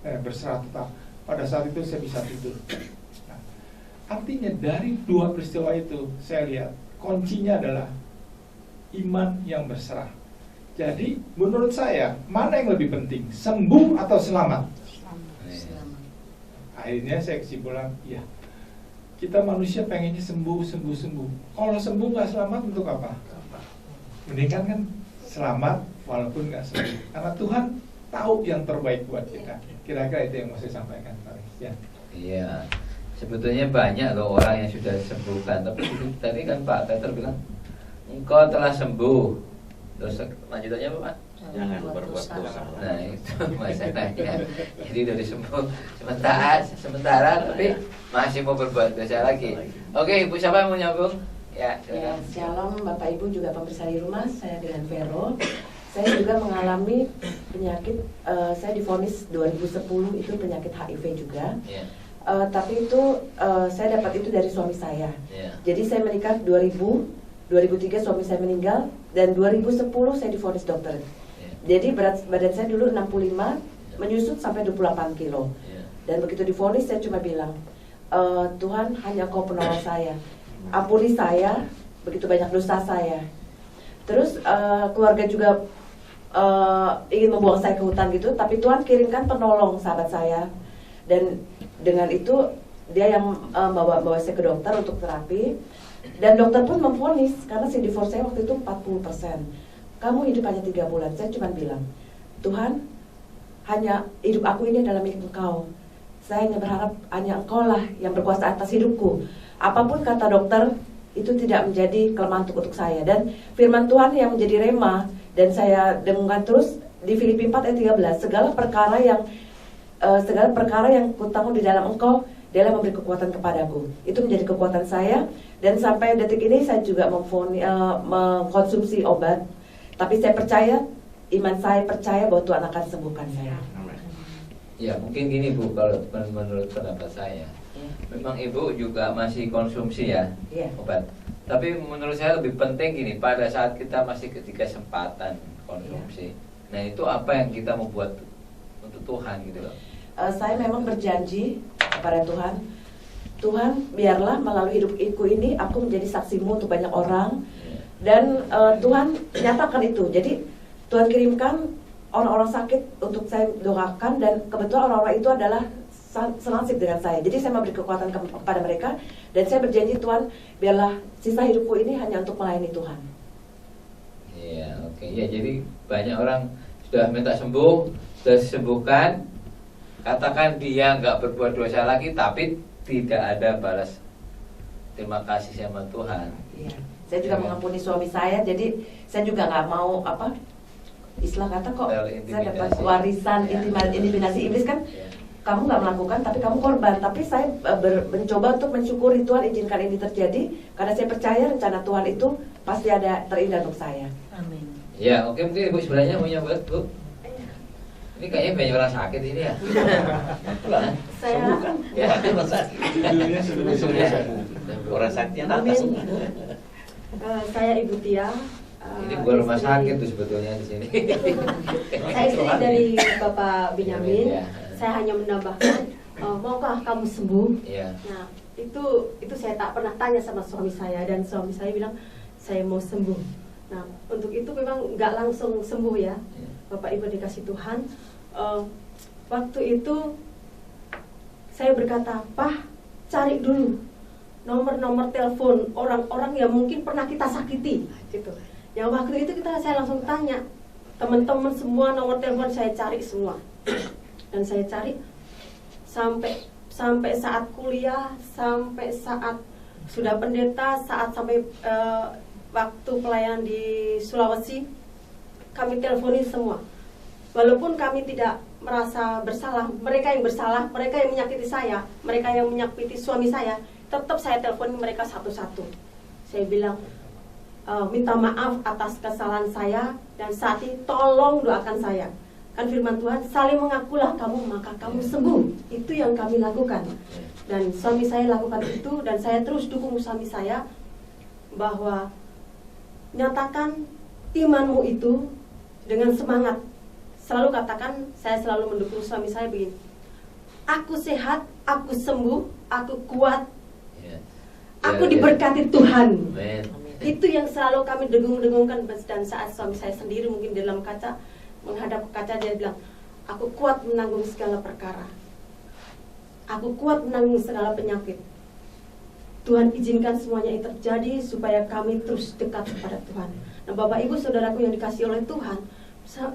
Berserah total. Pada saat itu saya bisa tidur. Nah, artinya dari dua peristiwa itu saya lihat kuncinya adalah iman yang berserah. Jadi menurut saya mana yang lebih penting, sembuh atau selamat? Akhirnya saya kesimpulan, ya kita manusia pengennya sembuh. Kalau sembuh nggak selamat untuk apa? Mendingan kan selamat walaupun nggak sembuh, karena Tuhan tahu yang terbaik buat kita. Kira-kira itu yang mau saya sampaikan, Pak. Ya. Iya, sebetulnya banyak loh orang yang sudah disembuhkan, tapi tadi kan Pak Peter bilang engkau telah sembuh. Terus lanjutannya apa, Pak? Jangan berbuat dosa. Nah itu masalahnya. Jadi dari sembuh sementara tapi masih mau berbuat dosa lagi. Oke, Ibu siapa yang mau nyambung? Ya, Ya, shalom Bapak Ibu juga pemirsa di rumah. Saya dengan Vero. Saya juga mengalami penyakit. Saya divonis 2010 itu penyakit HIV juga. ya. Tapi itu saya dapat itu dari suami saya. Ya. Jadi saya menikah 2003 suami saya meninggal, dan 2010 saya divonis dokter. Jadi berat badan saya dulu 65, menyusut sampai 28 kilo. Dan begitu divonis saya cuma bilang, Tuhan hanya Kau penolong saya, ampuni saya, begitu banyak dosa saya. Terus keluarga juga ingin membuang saya ke hutan gitu, tapi Tuhan kirimkan penolong, sahabat saya. Dan dengan itu dia yang bawa saya ke dokter untuk terapi. Dan dokter pun memvonis, karena CD4 saya waktu itu 40%. Kamu hidup hanya 3 bulan. Saya cuma bilang, Tuhan, hanya hidup aku ini adalah milik Engkau. Saya hanya berharap hanya Engkau lah yang berkuasa atas hidupku. Apapun kata dokter, itu tidak menjadi kelemahan untuk saya. Dan firman Tuhan yang menjadi rema, dan saya dengungkan terus di Filipi 4 ayat 13, segala perkara yang kutanggung di dalam Engkau, Dialah memberi kekuatan kepadaku. Itu menjadi kekuatan saya. Dan sampai detik ini saya juga mengkonsumsi obat. Tapi saya percaya, iman saya percaya bahwa Tuhan akan sembuhkan saya. Ya mungkin gini Bu, kalau menurut pendapat saya, memang Ibu juga masih konsumsi ya obat. Tapi menurut saya lebih penting gini, pada saat kita masih ketika kesempatan konsumsi, nah itu apa yang kita mau buat untuk Tuhan gitu loh. Saya memang berjanji kepada Tuhan, Tuhan biarlah melalui hidupku ini aku menjadi saksimu untuk banyak orang. Dan Tuhan nyatakan itu. Jadi Tuhan kirimkan orang-orang sakit untuk saya doakan, dan kebetulan orang-orang itu adalah senasib dengan saya. Jadi saya memberi kekuatan kepada mereka, dan saya berjanji, Tuhan biarlah sisa hidupku ini hanya untuk melayani Tuhan. Iya, oke. Ya, jadi banyak orang sudah minta sembuh, sudah disembuhkan, katakan dia nggak berbuat dosa lagi, tapi tidak ada balas terima kasih sama Tuhan. Iya. Saya juga mengampuni suami saya, jadi saya juga nggak mau istilah kata kok saya dapat warisan intimidasi iblis kan. Kamu nggak melakukan, tapi kamu korban. Tapi saya mencoba untuk mensyukuri, Tuhan izinkan ini terjadi, karena saya percaya rencana Tuhan itu pasti ada terindah untuk saya. Amin. Ya, oke, mungkin Ibu sebenarnya mau nyebut Bu. Ini kayaknya banyak orang sakit ini ya. Saya Sembuhkan. Ya, orang sakit. Judulnya sebetulnya Orang sakit yang atas. Saya Ibu Tia. Ini bukan rumah sakit tuh sebetulnya di sini. Saya istri dari Bapak Benyamin. Ya. Saya hanya menambahkan, maukah kamu sembuh? Iya. Nah, itu saya tak pernah tanya sama suami saya, dan suami saya bilang saya mau sembuh. Nah, untuk itu memang nggak langsung sembuh ya, Bapak Ibu dikasih Tuhan. Waktu itu saya berkata, Pak, cari dulu nomor-nomor telepon orang-orang yang mungkin pernah kita sakiti, gitu. Yang waktu itu saya langsung tanya teman-teman semua, nomor telepon saya cari semua, dan saya cari sampai saat kuliah, sampai saat sudah pendeta, sampai waktu pelayanan di Sulawesi, kami teleponin semua. Walaupun kami tidak merasa bersalah, mereka yang bersalah, mereka yang menyakiti saya, mereka yang menyakiti suami saya, tetap saya teleponin mereka satu-satu. Saya bilang, minta maaf atas kesalahan saya, dan saat ini tolong doakan saya. Kan firman Tuhan, saling mengakulah kamu maka kamu sembuh. Itu yang kami lakukan. Dan suami saya lakukan itu, dan saya terus dukung suami saya bahwa nyatakan imanmu itu dengan semangat. Selalu katakan, saya selalu mendukung suami saya begini, aku sehat, aku sembuh, aku kuat, aku diberkati Tuhan. Itu yang selalu kami dengung-dengungkan. Dan saat suami saya sendiri mungkin di dalam kaca, menghadap kaca, dia bilang, aku kuat menanggung segala perkara, aku kuat menanggung segala penyakit. Tuhan izinkan semuanya itu terjadi supaya kami terus dekat kepada Tuhan. Nah, Bapak Ibu Saudaraku yang dikasihi oleh Tuhan,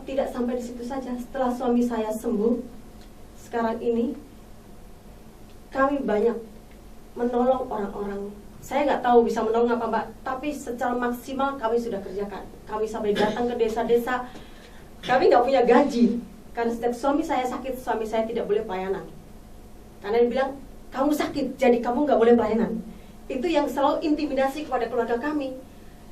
tidak sampai di situ saja. Setelah suami saya sembuh, sekarang ini kami banyak menolong orang-orang. Saya nggak tahu bisa menolong apa, Mbak, tapi secara maksimal kami sudah kerjakan. Kami sampai datang ke desa-desa. Kami nggak punya gaji, karena setiap suami saya sakit, suami saya tidak boleh pelayanan. Karena dia bilang, kamu sakit, jadi kamu nggak boleh pelayanan. Itu yang selalu intimidasi kepada keluarga kami.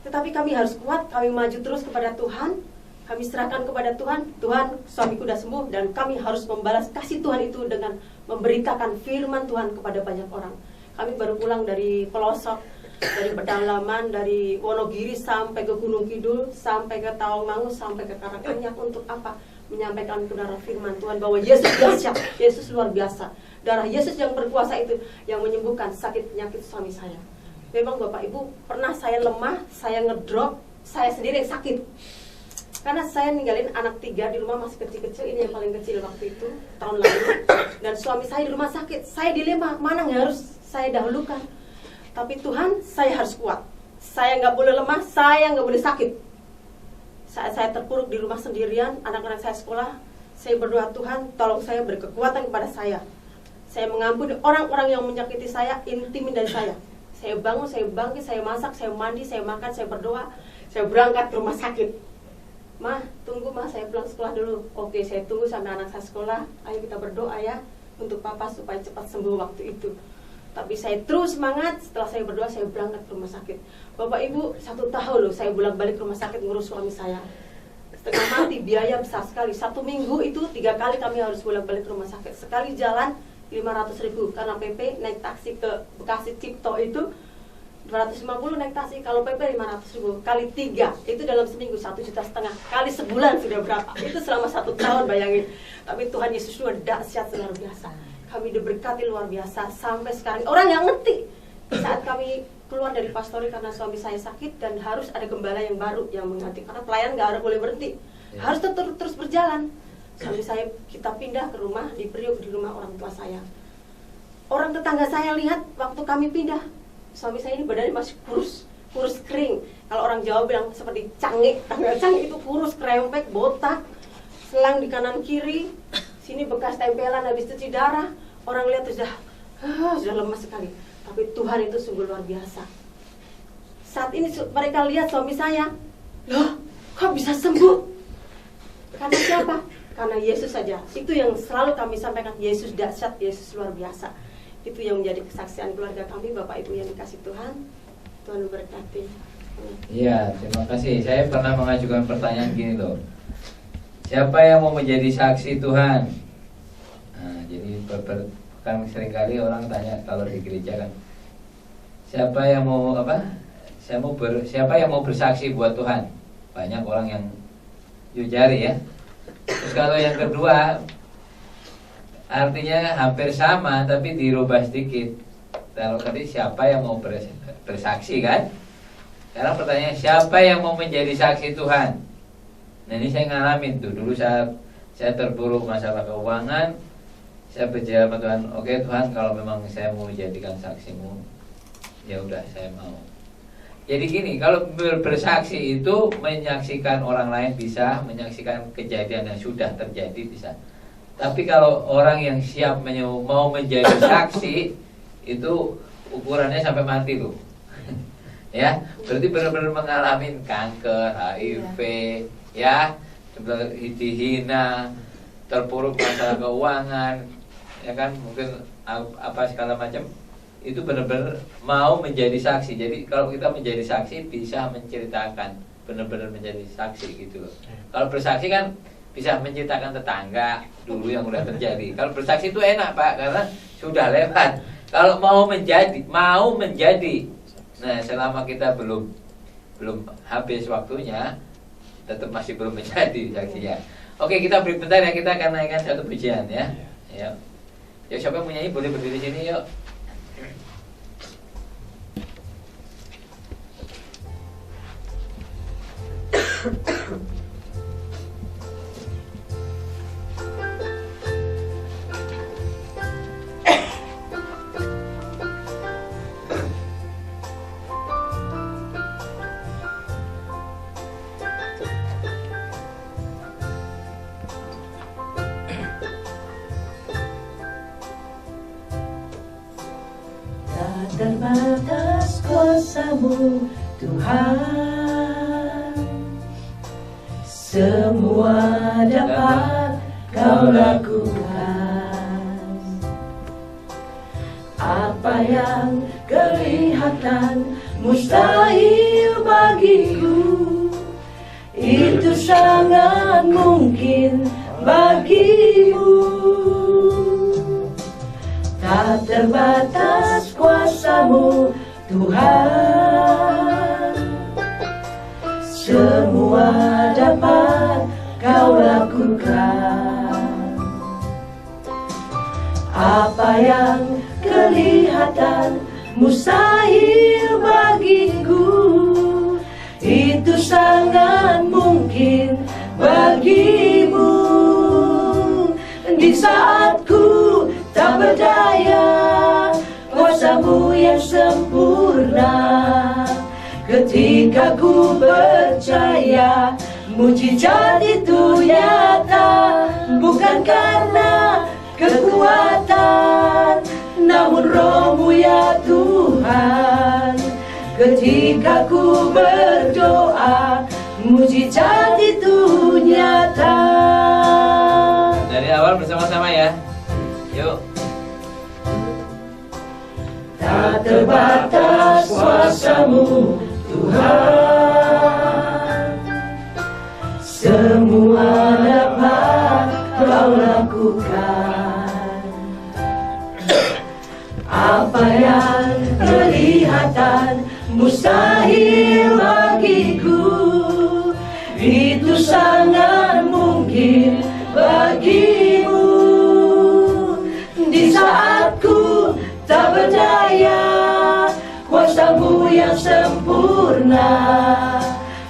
Tetapi kami harus kuat, kami maju terus kepada Tuhan. Kami serahkan kepada Tuhan, Tuhan, suamiku sudah sembuh, dan kami harus membalas kasih Tuhan itu dengan memberitakan firman Tuhan kepada banyak orang. Kami baru pulang dari pelosok, dari pedalaman, dari Wonogiri sampai ke Gunung Kidul, sampai ke Tawangmangu, sampai ke Karanganyar. Untuk apa? Menyampaikan kebenaran firman Tuhan bahwa Yesus dahsyat, Yesus luar biasa. Darah Yesus yang berkuasa itu yang menyembuhkan sakit penyakit suami saya. Memang Bapak Ibu, pernah saya lemah, saya ngedrop, saya sendiri yang sakit. Karena saya ninggalin anak 3 di rumah, masih kecil-kecil, ini yang paling kecil waktu itu, tahun lalu. Dan suami saya di rumah sakit. Saya dilema, mana yang harus saya dahulukan. Tapi Tuhan, saya harus kuat. Saya nggak boleh lemah, saya nggak boleh sakit. Saat saya terpuruk di rumah sendirian, anak-anak saya sekolah, saya berdoa, Tuhan, tolong saya, beri kekuatan kepada saya. Saya mengampuni orang-orang yang menyakiti saya, intimidasi saya. Saya bangun, saya bangkit, saya masak, saya mandi, saya makan, saya berdoa. Saya berangkat ke rumah sakit. Ma, tunggu ma, saya pulang sekolah dulu. Oke, saya tunggu sampai anak saya sekolah. Ayo kita berdoa ya untuk papa supaya cepat sembuh waktu itu. Tapi saya terus semangat. Setelah saya berdoa, saya berangkat ke rumah sakit. Bapak Ibu, 1 tahun loh saya bolak-balik ke rumah sakit ngurus suami saya. Setengah mati, biaya besar sekali. 1 minggu itu 3 kali kami harus bolak-balik ke rumah sakit. Sekali jalan 500.000 karena PP naik taksi ke Bekasi Cipto itu 250, naik taksi, kalau PP 500.000 kali 3 itu dalam seminggu 1,5 juta, kali sebulan sudah berapa, itu selama 1 tahun, bayangin. Tapi Tuhan Yesus luar dahsyat, luar biasa. Kami diberkati luar biasa sampai sekarang. Orang yang ngerti saat kami keluar dari pastori karena suami saya sakit dan harus ada gembala yang baru yang mengganti, karena pelayan nggak ada boleh berhenti, harus terus berjalan. Suami saya kita pindah ke rumah di Priok, di rumah orang tua saya. Orang tetangga saya lihat waktu kami pindah, suami saya ini badannya masih kurus kering. Kalau orang Jawa bilang seperti cangik, cangik itu kurus, krempek, botak, selang di kanan kiri, sini bekas tempelan habis cuci darah. Orang lihat sudah lemas sekali. Tapi Tuhan itu sungguh luar biasa. Saat ini mereka lihat suami saya, loh, kok bisa sembuh? Karena siapa? Karena Yesus saja. Itu yang selalu kami sampaikan, Yesus dahsyat, Yesus luar biasa. Itu yang menjadi kesaksian keluarga kami, Bapak Ibu yang dikasih Tuhan. Tuhan memberkati. Iya, terima kasih. Saya pernah mengajukan pertanyaan gini loh. Siapa yang mau menjadi saksi Tuhan? Nah, jadi kan seringkali orang tanya kalau di gereja kan, siapa yang mau siapa yang mau bersaksi buat Tuhan? Banyak orang yang jujari ya. Terus kalau yang kedua, artinya hampir sama tapi dirubah sedikit. Kalau tadi siapa yang mau bersaksi kan? Sekarang pertanyaannya, siapa yang mau menjadi saksi Tuhan? Nah ini saya ngalamin tuh. Dulu saya terpuruk masalah keuangan. Saya berjawab sama Tuhan, oke Tuhan, kalau memang saya mau jadikan saksimu, ya udah saya mau. Jadi gini, kalau bersaksi itu menyaksikan orang lain bisa, menyaksikan kejadian yang sudah terjadi bisa. Tapi kalau orang yang siap mau menjadi saksi, itu ukurannya sampai mati loh. Ya, berarti benar-benar mengalami kanker, HIV, ya, dihina, terpuruk masalah keuangan, ya kan, mungkin apa segala macam. Itu benar-benar mau menjadi saksi. Jadi kalau kita menjadi saksi bisa menceritakan, benar-benar menjadi saksi gitu loh. Kalau bersaksi kan bisa menceritakan tetangga dulu yang udah terjadi. Kalau bersaksi itu enak Pak, karena sudah lewat. Kalau mau menjadi, nah selama kita belum habis waktunya, tetap masih belum menjadi saksinya. Oke, kita break bentar ya, kita akan naikkan satu pujian ya. Ya, siapa yang menyanyi boleh berdiri sini yuk. Tak terbatas kuasa-Mu Tuhan, semua dapat Kau lakukan. Apa yang kelihatan mustahil bagiku, itu sangat mungkin bagimu. Tak terbatas kuasa-Mu Tuhan, semua dapat Kau lakukan. Apa yang kelihatan mustahil bagiku, itu sangat mungkin bagimu. Di saat ku tak berdaya, kuasa-Mu yang sempurna. Ketika ku percaya, mujizat itu nyata. Bukan karena kekuatan, namun Roh-Mu ya Tuhan. Ketika ku berdoa, mujizat itu nyata. Dari awal bersama-sama ya. Yuk. Tak terbatas kuasa-Mu Tuhan, semua dapat Kau lakukan. Apa yang kelihatan mustahil bagiku, itu sangat mungkin bagimu. Di saat ku tak berdaya, kuasa-Mu yang sempurna.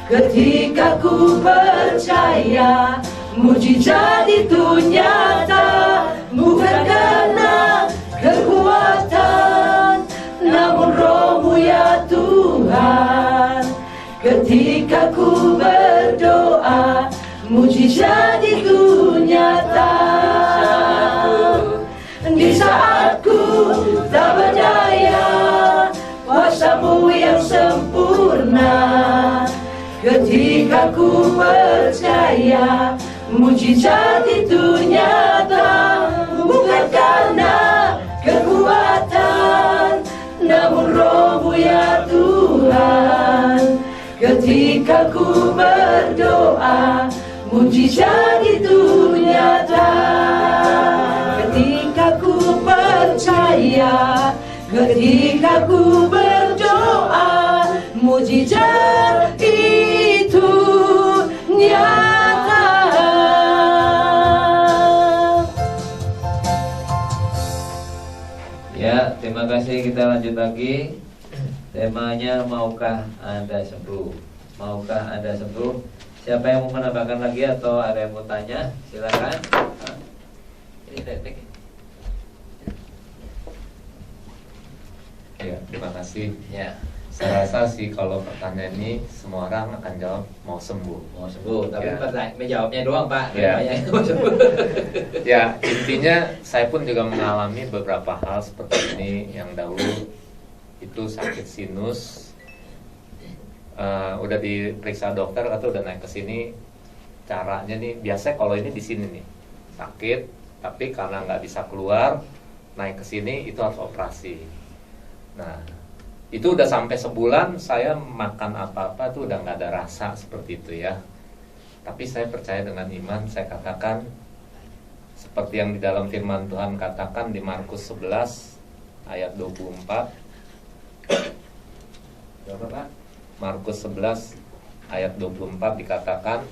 Ketika ku percaya, mujizat itu nyata. Bukan karena kekuatan, namun Roh-Mu ya Tuhan. Ketika ku berdoa, mujizat itu nyata. Di saat ku tak berdaya, kuasa-Mu yang sempurna. Ketika ku percaya, mujizat itu nyata. Bukan karena kekuatan, namun Roh-Mu ya Tuhan. Ketika ku berdoa, mujizat itu nyata. Ketika ku percaya, ketika ku berdoa, mujizat itu nyata. Ya, terima kasih. Kita lanjut lagi. Temanya maukah Anda sembuh? Maukah Anda sembuh? Siapa yang mau menambahkan lagi atau ada yang mau tanya? Silakan. Ini detik. Ya, terima kasih. Ya. Saya rasa sih kalau pertanyaan ini semua orang akan jawab mau sembuh. Mau sembuh, tapi Ya. menjawabnya doang, Pak. Ya. Banyak yang mau sembuh. Ya, intinya saya pun juga mengalami beberapa hal seperti ini. Yang dahulu itu sakit sinus, udah diperiksa dokter atau udah naik ke sini. Caranya nih, biasanya kalau ini di sini nih sakit, tapi karena nggak bisa keluar, naik ke sini itu harus operasi. Nah, itu udah sampai sebulan saya makan apa-apa tuh udah nggak ada rasa seperti itu ya. Tapi saya percaya dengan iman, saya katakan seperti yang di dalam firman Tuhan katakan di Markus 11 ayat 24. Berapa, Pak? Markus 11 ayat 24 dikatakan,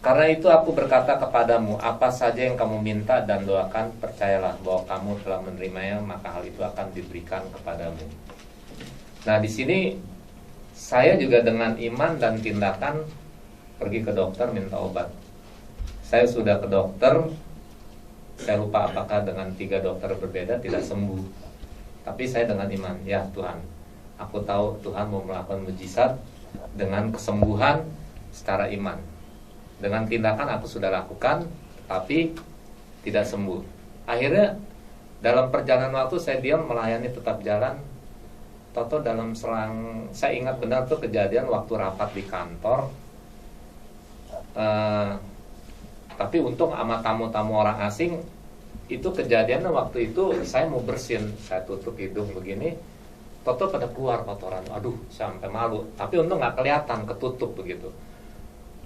karena itu aku berkata kepadamu, apa saja yang kamu minta dan doakan, percayalah bahwa kamu telah menerimanya, maka hal itu akan diberikan kepadamu. Nah, di sini saya juga dengan iman dan tindakan pergi ke dokter minta obat. Saya sudah ke dokter, saya lupa apakah dengan 3 dokter berbeda tidak sembuh. Tapi saya dengan iman, ya Tuhan, aku tahu Tuhan mau melakukan mujizat dengan kesembuhan secara iman. Dengan tindakan aku sudah lakukan, tapi tidak sembuh. Akhirnya dalam perjalanan waktu saya diam melayani tetap jalan. Toto dalam selang, saya ingat benar tuh kejadian waktu rapat di kantor. Tapi untung sama tamu-tamu orang asing, itu kejadiannya waktu itu saya mau bersin, saya tutup hidung begini, Toto pada keluar kotoran, aduh sampai malu. Tapi untung nggak kelihatan, ketutup begitu.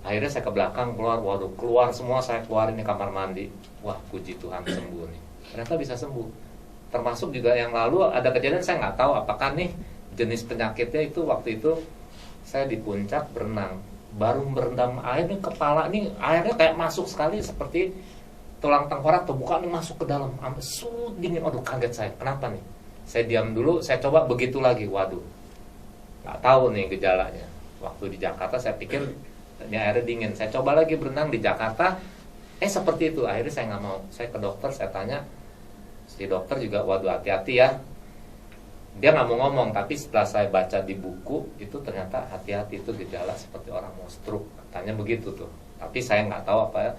Akhirnya saya ke belakang keluar, waduh keluar semua, saya keluarin di kamar mandi. Wah puji Tuhan sembuh nih, ternyata bisa sembuh. Termasuk juga yang lalu ada kejadian saya nggak tahu apakah nih jenis penyakitnya itu waktu itu saya di puncak berenang, baru berendam air nih kepala nih airnya kayak masuk sekali seperti tulang tengkorak terbuka nih masuk ke dalam, sampai dingin. Aduh kaget saya, kenapa nih? Saya diam dulu, saya coba begitu lagi, waduh nggak tahu nih gejalanya. Waktu di Jakarta saya pikir ini airnya dingin, saya coba lagi berenang di Jakarta, seperti itu. Akhirnya saya nggak mau, saya ke dokter, saya tanya. Si dokter juga, waduh hati-hati ya. Dia nggak mau ngomong, tapi setelah saya baca di buku itu ternyata hati-hati, itu gejala seperti orang mau stroke, katanya begitu tuh. Tapi saya nggak tahu apa ya.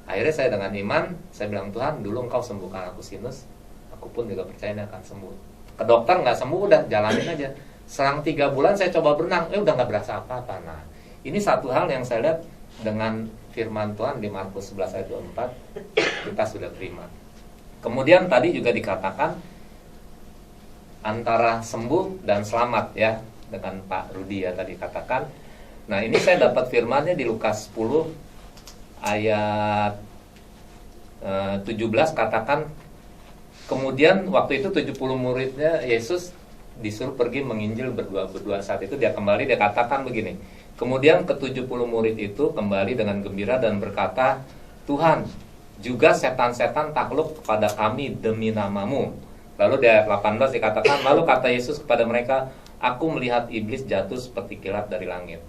Akhirnya saya dengan iman, saya bilang Tuhan, dulu Engkau sembuhkan aku sinus, aku pun juga percaya ini akan sembuh. Ke dokter nggak sembuh, udah jalanin aja. Selang 3 bulan saya coba berenang, udah nggak berasa apa-apa. Nah, ini satu hal yang saya lihat dengan firman Tuhan di Markus 11 ayat 24 kita sudah terima. Kemudian tadi juga dikatakan antara sembuh dan selamat ya, dengan Pak Rudi ya tadi katakan. Nah ini saya dapat firmannya di Lukas 10 ayat 17 katakan, kemudian waktu itu 70 muridnya Yesus disuruh pergi menginjil berdua. Saat itu dia kembali, dia katakan begini, kemudian ke-70 murid itu kembali dengan gembira dan berkata, Tuhan, juga setan-setan takluk kepada kami demi namamu. Lalu di ayat 18 dikatakan, lalu kata Yesus kepada mereka, aku melihat iblis jatuh seperti kilat dari langit.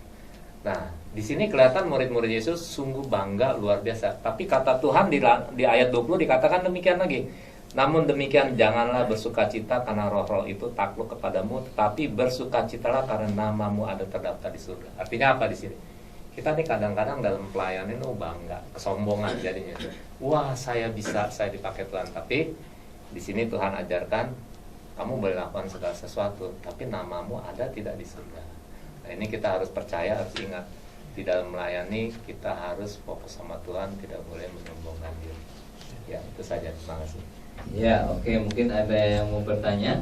Nah, di sini kelihatan murid-murid Yesus sungguh bangga luar biasa. Tapi kata Tuhan di ayat 20 dikatakan demikian lagi. Namun demikian janganlah bersukacita karena roh-roh itu takluk kepadamu, tetapi bersukacitalah karena namamu ada terdaftar di surga. Artinya apa di sini? Kita nih kadang-kadang dalam pelayanan itu bangga, kesombongan jadinya. Wah, saya bisa, saya dipakai Tuhan. Tapi di sini Tuhan ajarkan, kamu boleh lakukan segala sesuatu, tapi namamu ada tidak di surga. Nah, ini kita harus percaya, harus ingat. Di dalam melayani kita harus fokus sama Tuhan, tidak boleh menyombongkan diri. Ya, itu saja. Terima kasih. Ya, oke, mungkin ada yang mau bertanya.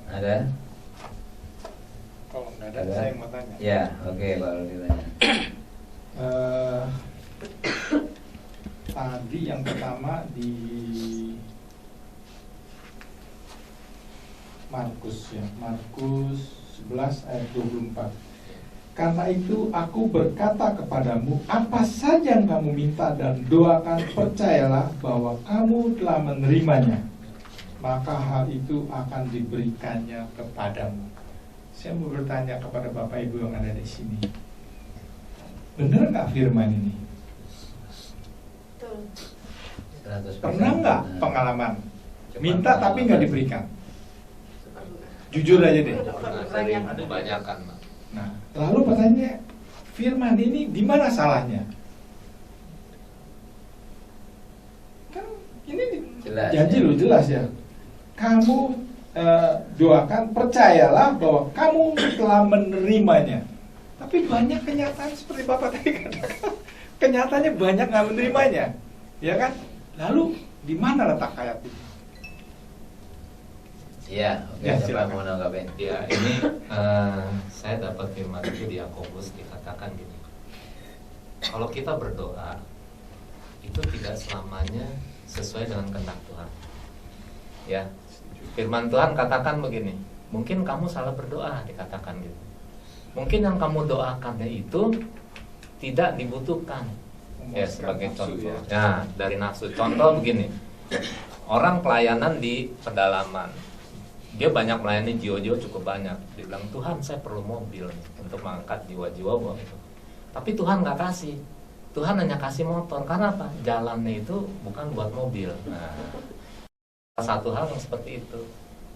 Ada? Kalau nggak ada, saya yang mau tanya. Ya, oke, baru ditanya. Tadi yang pertama di Markus ya, Markus 11 ayat 24. Karena itu aku berkata kepadamu, apa saja yang kamu minta dan doakan, percayalah bahwa kamu telah menerimanya, maka hal itu akan diberikannya kepadamu. Saya mau bertanya kepada Bapak Ibu yang ada di sini, benar nggak firman ini? Betul. 100% Pernah nggak benar. pengalaman Cuma minta tapi nggak diberikan? Pernah. Jujur aja deh. Pernah sering kebanyakan, Mak. Nah, lalu pertanyaannya, firman ini di mana salahnya? Kan ini Jelas, janji ya. lo jelas ya. Kamu doakan, percayalah bahwa kamu telah menerimanya. Tapi banyak kenyataan seperti Bapak tadi katakan, kenyataannya banyak nggak menerimanya, ya kan? Lalu di mana letak ayat itu? Iya, oke, Ya, siapa silakan. mau nanggapin? Ya, ini saya dapat firman itu di Yakobus, dikatakan gini. Kalau kita berdoa itu tidak selamanya sesuai dengan kehendak Tuhan. Ya. Firman Tuhan katakan begini, mungkin kamu salah berdoa, dikatakan gitu. Mungkin yang kamu doakannya itu tidak dibutuhkan. Ya, sebagai contoh. Ya, dari nafsu. Contoh begini. Orang pelayanan di pedalaman. Dia banyak melayani jiwa-jiwa cukup banyak. Dia bilang, Tuhan saya perlu mobil nih, untuk mengangkat jiwa-jiwa buat itu. Tapi Tuhan nggak kasih. Tuhan hanya kasih motor. Karena apa? Jalannya itu bukan buat mobil. Nah, satu hal yang seperti itu,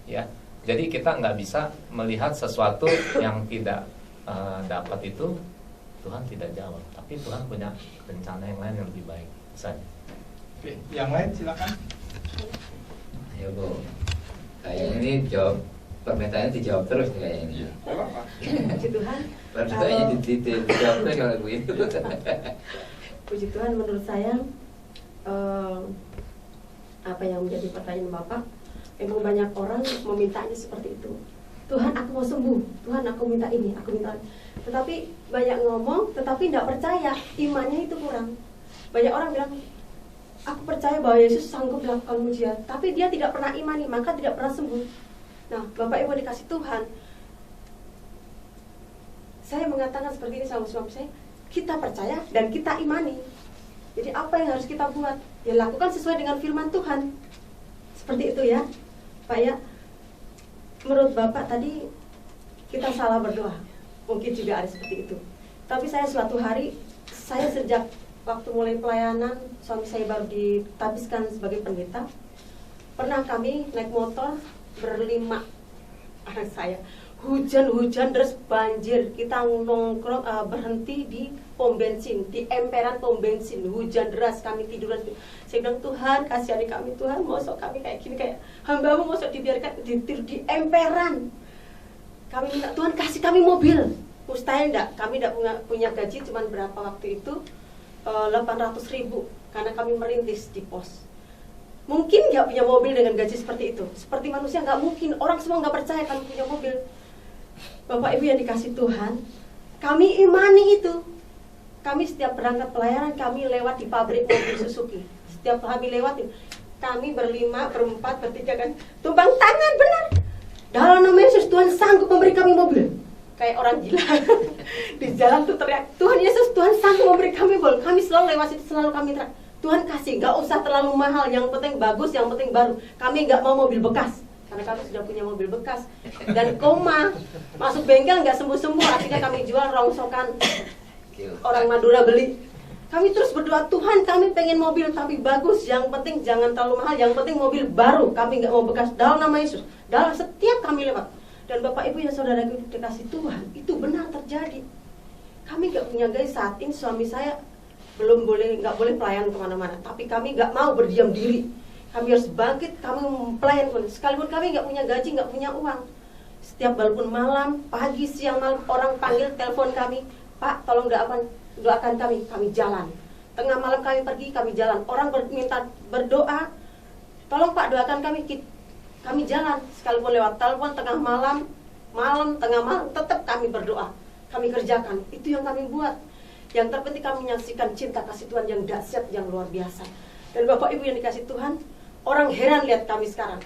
ya. Jadi kita nggak bisa melihat sesuatu yang tidak dapat itu Tuhan tidak jawab. Tapi Tuhan punya rencana yang lain yang lebih baik. Misalnya. Oke, yang lain silakan. Ayo Bu, kayaknya ini jawab permintaannya dijawab terus nih kayaknya ini. Puji Tuhan. Permintaannya dijawab terus kalau begitu. Puji Tuhan, menurut saya apa yang menjadi pertanyaan Bapak, memang banyak orang memintanya seperti itu. Tuhan aku mau sembuh, Tuhan aku minta ini, aku minta ini. Tetapi banyak ngomong, tetapi tidak percaya, imannya itu kurang. Banyak orang bilang, aku percaya bahwa Yesus sanggup melakukan mujizat, tapi dia tidak pernah imani, maka tidak pernah sembuh. Nah, Bapak Ibu dikasih Tuhan, saya mengatakan seperti ini sama suami saya, kita percaya dan kita imani. Jadi apa yang harus kita buat? Ya lakukan sesuai dengan firman Tuhan. Seperti itu ya, Pak ya. Menurut Bapak tadi kita salah berdoa. Mungkin juga ada seperti itu. Tapi saya suatu hari, saya sejak waktu mulai pelayanan, suami saya baru ditabiskan sebagai pendeta. Pernah kami naik motor berlima, anak saya. Hujan deras, banjir. Kita nongkrong berhenti di pom bensin, di emperan pom bensin. Hujan deras, kami tiduran. Saya bilang, Tuhan kasihani kami, Tuhan mosok kami kayak gini, kayak hamba-Mu mosok dibiarkan tidur di emperan. Kami minta Tuhan kasih kami mobil. Mustahil enggak, kami enggak punya gaji, cuman berapa waktu itu 800.000 karena kami merintis di pos. Mungkin nggak punya mobil dengan gaji seperti itu. Seperti manusia nggak mungkin, orang semua nggak percaya kami punya mobil. Bapak Ibu yang dikasih Tuhan, kami imani itu. Kami setiap berangkat pelayanan, kami lewat di pabrik mobil Suzuki. Setiap kami lewatin, kami berlima, berempat, bertiga kan, tumpang tangan benar. Dalam nama Yesus, Tuhan sanggup memberi kami mobil. Kayak orang gila. Di jalan tuh teriak, Tuhan Yesus, Tuhan sanggup memberi kami mobil. Kami selalu lewat situ, selalu kami teriak, Tuhan kasih, nggak usah terlalu mahal, yang penting bagus, yang penting baru. Kami nggak mau mobil bekas, karena kami sudah punya mobil bekas. Dan koma, masuk bengkel nggak sembuh-sembuh, akhirnya kami jual rongsokan. Orang Madura beli. Kami terus berdoa, Tuhan kami pengen mobil tapi bagus, yang penting jangan terlalu mahal, yang penting mobil baru. Kami nggak mau bekas, dalam nama Yesus. Dalam setiap kami lewat. Dan Bapak Ibu yang saudara dikasih Tuhan, itu benar terjadi. Kami nggak punya gaji saat ini, suami saya nggak boleh pelayan kemana-mana, tapi kami nggak mau berdiam diri. Kami harus bangkit, kami pelayan pun. Sekalipun kami nggak punya gaji, nggak punya uang. Setiap walaupun malam, pagi, siang, malam, orang panggil, telepon kami, Pak, tolong doakan kami jalan. Tengah malam kami pergi, kami jalan. Orang minta berdoa, tolong Pak doakan kami jalan. Sekalipun lewat telepon tengah malam, malam, tengah malam, tetap kami berdoa, kami kerjakan. Itu yang kami buat. Yang terpenting kami menyaksikan cinta kasih Tuhan yang dahsyat, yang luar biasa. Dan Bapak Ibu yang dikasih Tuhan, orang heran lihat kami sekarang.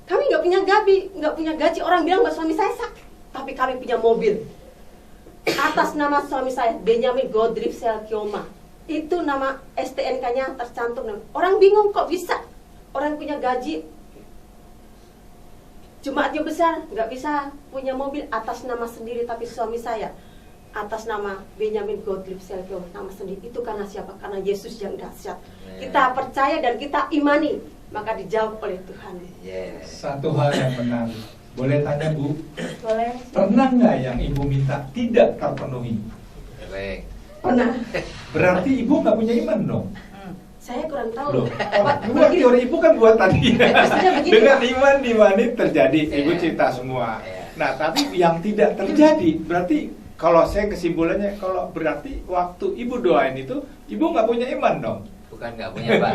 Kami nggak punya gaji. Orang bilang bahwa suami saya sakit, tapi kami punya mobil. Atas nama suami saya, Benjamin Godriv Selkioma. Itu nama STNK-nya tercantum. Orang bingung kok bisa. Orang punya gaji, jemaatnya besar, nggak bisa punya mobil atas nama sendiri. Tapi suami saya atas nama Benjamin Godriv Selkioma, nama sendiri. Itu karena siapa? Karena Yesus yang dahsyat. Kita percaya dan kita imani, maka dijawab oleh Tuhan. Satu hal yang menarik, boleh tanya Bu? Boleh. Pernah nggak yang Ibu minta tidak terpenuhi? Pernah. Berarti Ibu nggak punya iman dong? Saya kurang tahu. Loh, dua teori Ibu kan buat tadi. Dengan iman dimani terjadi, Ibu cerita semua. Nah, tapi yang tidak terjadi, berarti kalau saya kesimpulannya, kalau berarti waktu Ibu doain itu, Ibu nggak punya iman dong? Bukan nggak punya, Pak.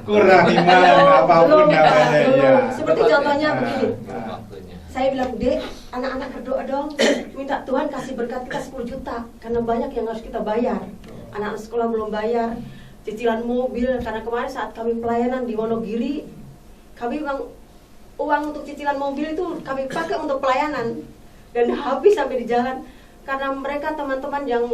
Kurang iman, apapun namanya. Ya. Seperti contohnya begini. Saya bilang, Dek, anak-anak berdoa dong, minta Tuhan kasih berkat kita 10 juta. Karena banyak yang harus kita bayar. Anak-anak sekolah belum bayar, cicilan mobil. Karena kemarin saat kami pelayanan di Wonogiri, kami uang untuk cicilan mobil itu kami pakai untuk pelayanan. Dan habis sampai di jalan. Karena mereka teman-teman yang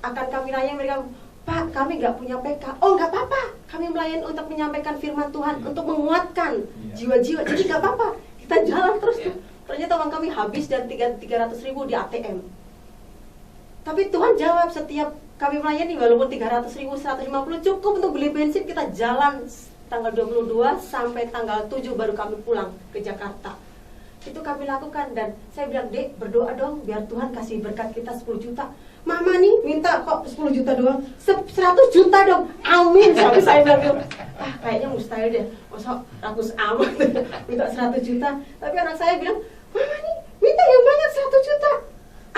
akan kami layani, mereka, Pak, kami nggak punya PK. Oh, nggak apa-apa. Kami melayani untuk menyampaikan firman Tuhan, untuk menguatkan jiwa-jiwa. Jadi nggak apa-apa. Kita jalan terus tuh. Ternyata uang kami habis dan 300.000 di ATM. Tapi Tuhan jawab, setiap kami melayani walaupun 300.000, 150 cukup untuk beli bensin. Kita jalan tanggal 22 sampai tanggal 7 baru kami pulang ke Jakarta. Itu kami lakukan. Dan saya bilang, Dek, berdoa dong biar Tuhan kasih berkat kita 10 juta. Mama nih minta kok 10 juta doang, 100 juta dong, amin. Sampai saya bilang, kayaknya mustahil deh, masa rakus amat minta 100 juta. Tapi anak saya bilang, Mama nih minta yang banyak 100 juta,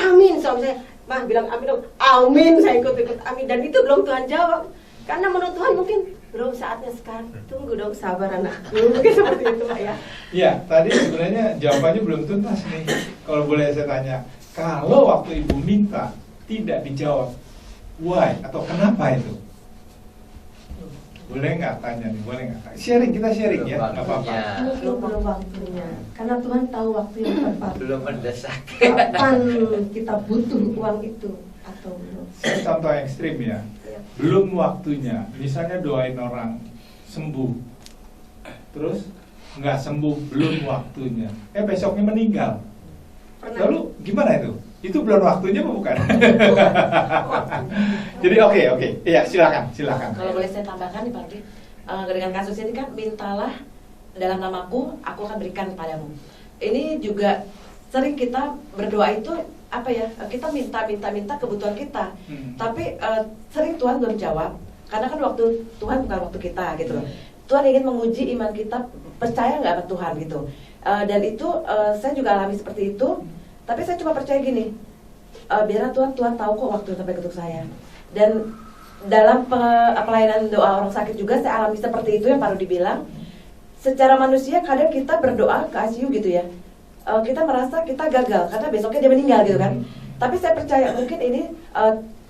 amin. Suami saya, Mah bilang amin dong, amin. Saya ikut-ikut amin. Dan itu belum Tuhan jawab, karena menurut Tuhan mungkin belum saatnya sekarang. Tunggu dong, sabar anakku. Mungkin seperti itu Pak ya. Iya, tadi sebenarnya jawabannya belum tuntas nih. Kalau boleh saya tanya, kalau waktu Ibu minta tidak dijawab, why atau kenapa itu? Boleh nggak tanya nih? Boleh nggak? Sharing, kita sharing ya, nggak apa-apa. Mungkin belum waktunya, karena Tuhan tahu waktu yang tepat. Belum mendesak. Kapan kita butuh uang itu atau belum? Contoh ekstrim ya, belum waktunya. Misalnya doain orang sembuh, terus nggak sembuh, belum waktunya. Besoknya meninggal. Lalu gimana itu? Itu belum waktunya apa bukan? Jadi oke. Iya, silakan. Kalau boleh saya tambahkan nih Pak Rudi, dengan kasus ini kan, mintalah dalam namaku, aku akan berikan padamu. Ini juga sering kita berdoa itu apa ya? Kita minta kebutuhan kita. Tapi sering Tuhan belum jawab. Karena kan waktu Tuhan bukan waktu kita gitu loh. Tuhan ingin menguji iman kita, percaya nggak sama Tuhan gitu. Dan itu saya juga alami seperti itu. Tapi saya cuma percaya gini, biarlah Tuhan tahu kok waktu sampai ketuk saya. Dan dalam pelayanan doa orang sakit juga saya alami seperti itu yang Pak Rudi bilang. Secara manusia kadang kita berdoa ke ICU gitu ya, kita merasa kita gagal karena besoknya dia meninggal gitu kan. Tapi saya percaya mungkin ini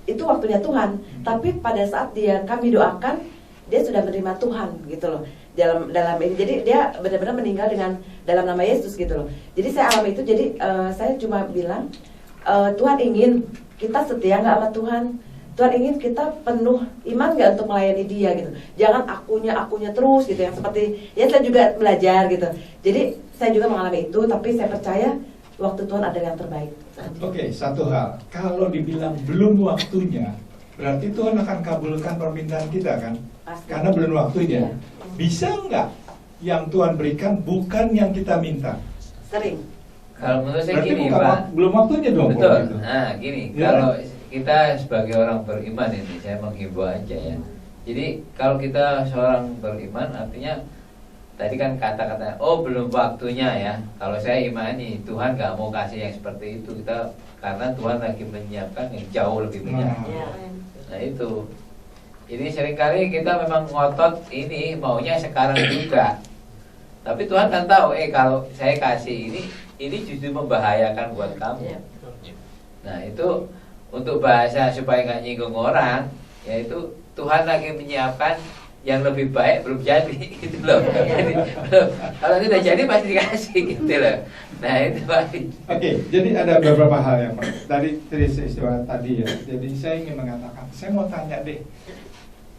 itu waktunya Tuhan. Tapi pada saat kami doakan, dia sudah menerima Tuhan gitu loh. Dalam ini, jadi dia benar-benar meninggal dengan dalam nama Yesus gitu loh. Jadi saya alami itu. Jadi saya cuma bilang, Tuhan ingin kita setia nggak sama Tuhan. Tuhan ingin kita penuh iman nggak untuk melayani Dia gitu. Jangan akunya terus gitu, yang seperti ya saya juga belajar gitu. Jadi saya juga mengalami itu, tapi saya percaya waktu Tuhan ada yang terbaik. Oke, satu hal, kalau dibilang belum waktunya, berarti Tuhan akan kabulkan permintaan kita kan? Pasti. Karena belum waktunya. Bisa nggak yang Tuhan berikan bukan yang kita minta? Sering. Kalau menurut saya berarti gini Pak, belum waktunya dong. Betul. Gitu. Nah gini, Ya. Kalau kita sebagai orang beriman ini, saya menghimbau aja ya. Jadi kalau kita seorang beriman, artinya tadi kan kata-kata, oh belum waktunya ya. Kalau saya imani Tuhan nggak mau kasih yang seperti itu, kita karena Tuhan lagi menyiapkan yang jauh lebih banyak. Nah itu. Jadi seringkali kita memang ngotot ini maunya sekarang juga. Tapi Tuhan kan tahu, kalau saya kasih ini justru membahayakan buat kamu. Nah itu untuk bahasa supaya nggak nyinggung orang, yaitu Tuhan lagi menyiapkan yang lebih baik belum jadi gitu loh. Jadi, kalau sudah jadi pasti dikasih gitu loh. Nah itu pasti. Oke, jadi ada beberapa hal ya Pak. Dari peristiwa tadi ya. Jadi saya ingin mengatakan, saya mau tanya deh,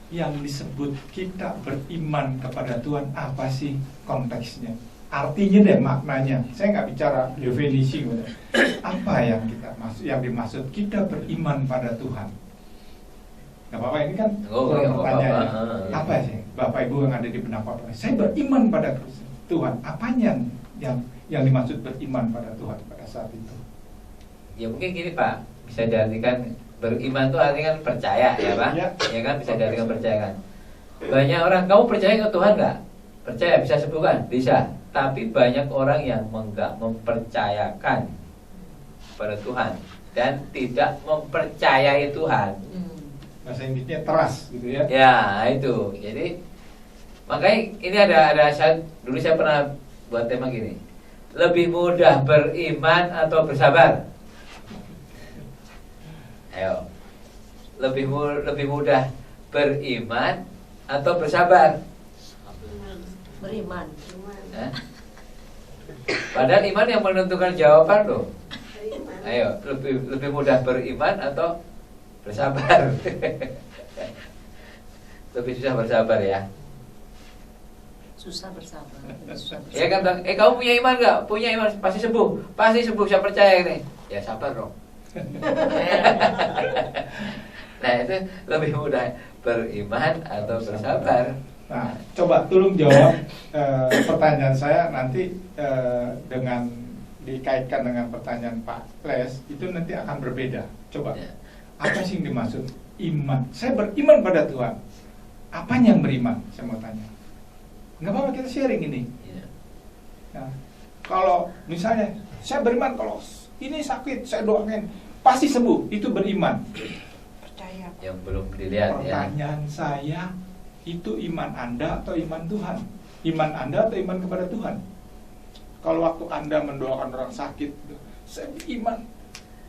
yang disebut kita beriman kepada Tuhan apa sih konteksnya? Artinya deh, maknanya. Saya nggak bicara definisi, apa yang kita maksud, yang dimaksud kita beriman pada Tuhan? Gak apa-apa, ini kan pertanyaannya. Apa sih Bapak Ibu yang ada di benak Bapak? Saya beriman pada Tuhan. Apanya yang dimaksud beriman pada Tuhan pada saat itu? Ya mungkin gini Pak, bisa diartikan beriman itu artinya kan percaya ya Pak. Ya kan, bisa diartikan percaya kan. Banyak orang, kamu percaya ke Tuhan nggak? Percaya bisa sembuhkan? Bisa. Tapi banyak orang yang enggak mempercayakan pada Tuhan dan tidak mempercayai Tuhan. Bahasa Inggrisnya trust gitu ya. Ya itu. Jadi makanya ini ada dulu saya pernah buat tema gini. Lebih mudah beriman atau bersabar? Ayo. Lebih mudah beriman atau bersabar? Beriman. Padahal iman yang menentukan jawaban loh. Ayo, lebih mudah beriman atau bersabar? Lebih susah bersabar ya. Susah bersabar. Ya kan, kamu punya iman nggak? Punya iman pasti sembuh, saya percaya ini. Ya sabar dong. Nah itu lebih mudah beriman atau bersabar. Nah, coba tolong jawab pertanyaan saya nanti dengan dikaitkan dengan pertanyaan Pak Les, itu nanti akan berbeda. Coba. Apa sih yang dimaksud iman? Saya beriman pada Tuhan. Apanya yang beriman? Saya mau tanya. Nggak apa-apa kita sharing ini. Nah, kalau misalnya saya beriman kalau ini sakit saya doakan pasti sembuh, itu beriman. Percaya. Yang belum dilihat ya. Pertanyaan saya, itu iman Anda atau iman Tuhan? Iman Anda atau iman kepada Tuhan? Kalau waktu Anda mendoakan orang sakit, saya beriman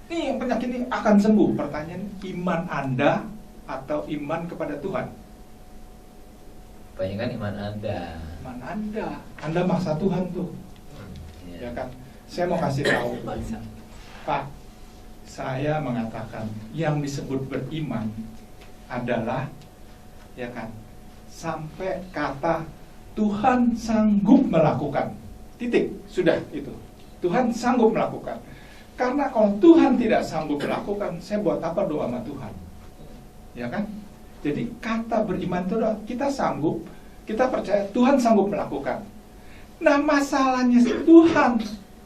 nih yang penyakit ini akan sembuh. Pertanyaan, iman Anda atau iman kepada Tuhan? Banyak kan iman Anda. Iman Anda. Anda maksa Tuhan tuh. Ya kan? Saya mau kasih tahu, Pak, saya mengatakan yang disebut beriman adalah, ya kan, sampai kata Tuhan sanggup melakukan. Titik, sudah itu. Tuhan sanggup melakukan. Karena kalau Tuhan tidak sanggup melakukan, saya buat apa doa sama Tuhan? Ya kan? Jadi kata beriman itu adalah kita sanggup, kita percaya Tuhan sanggup melakukan. Nah masalahnya Tuhan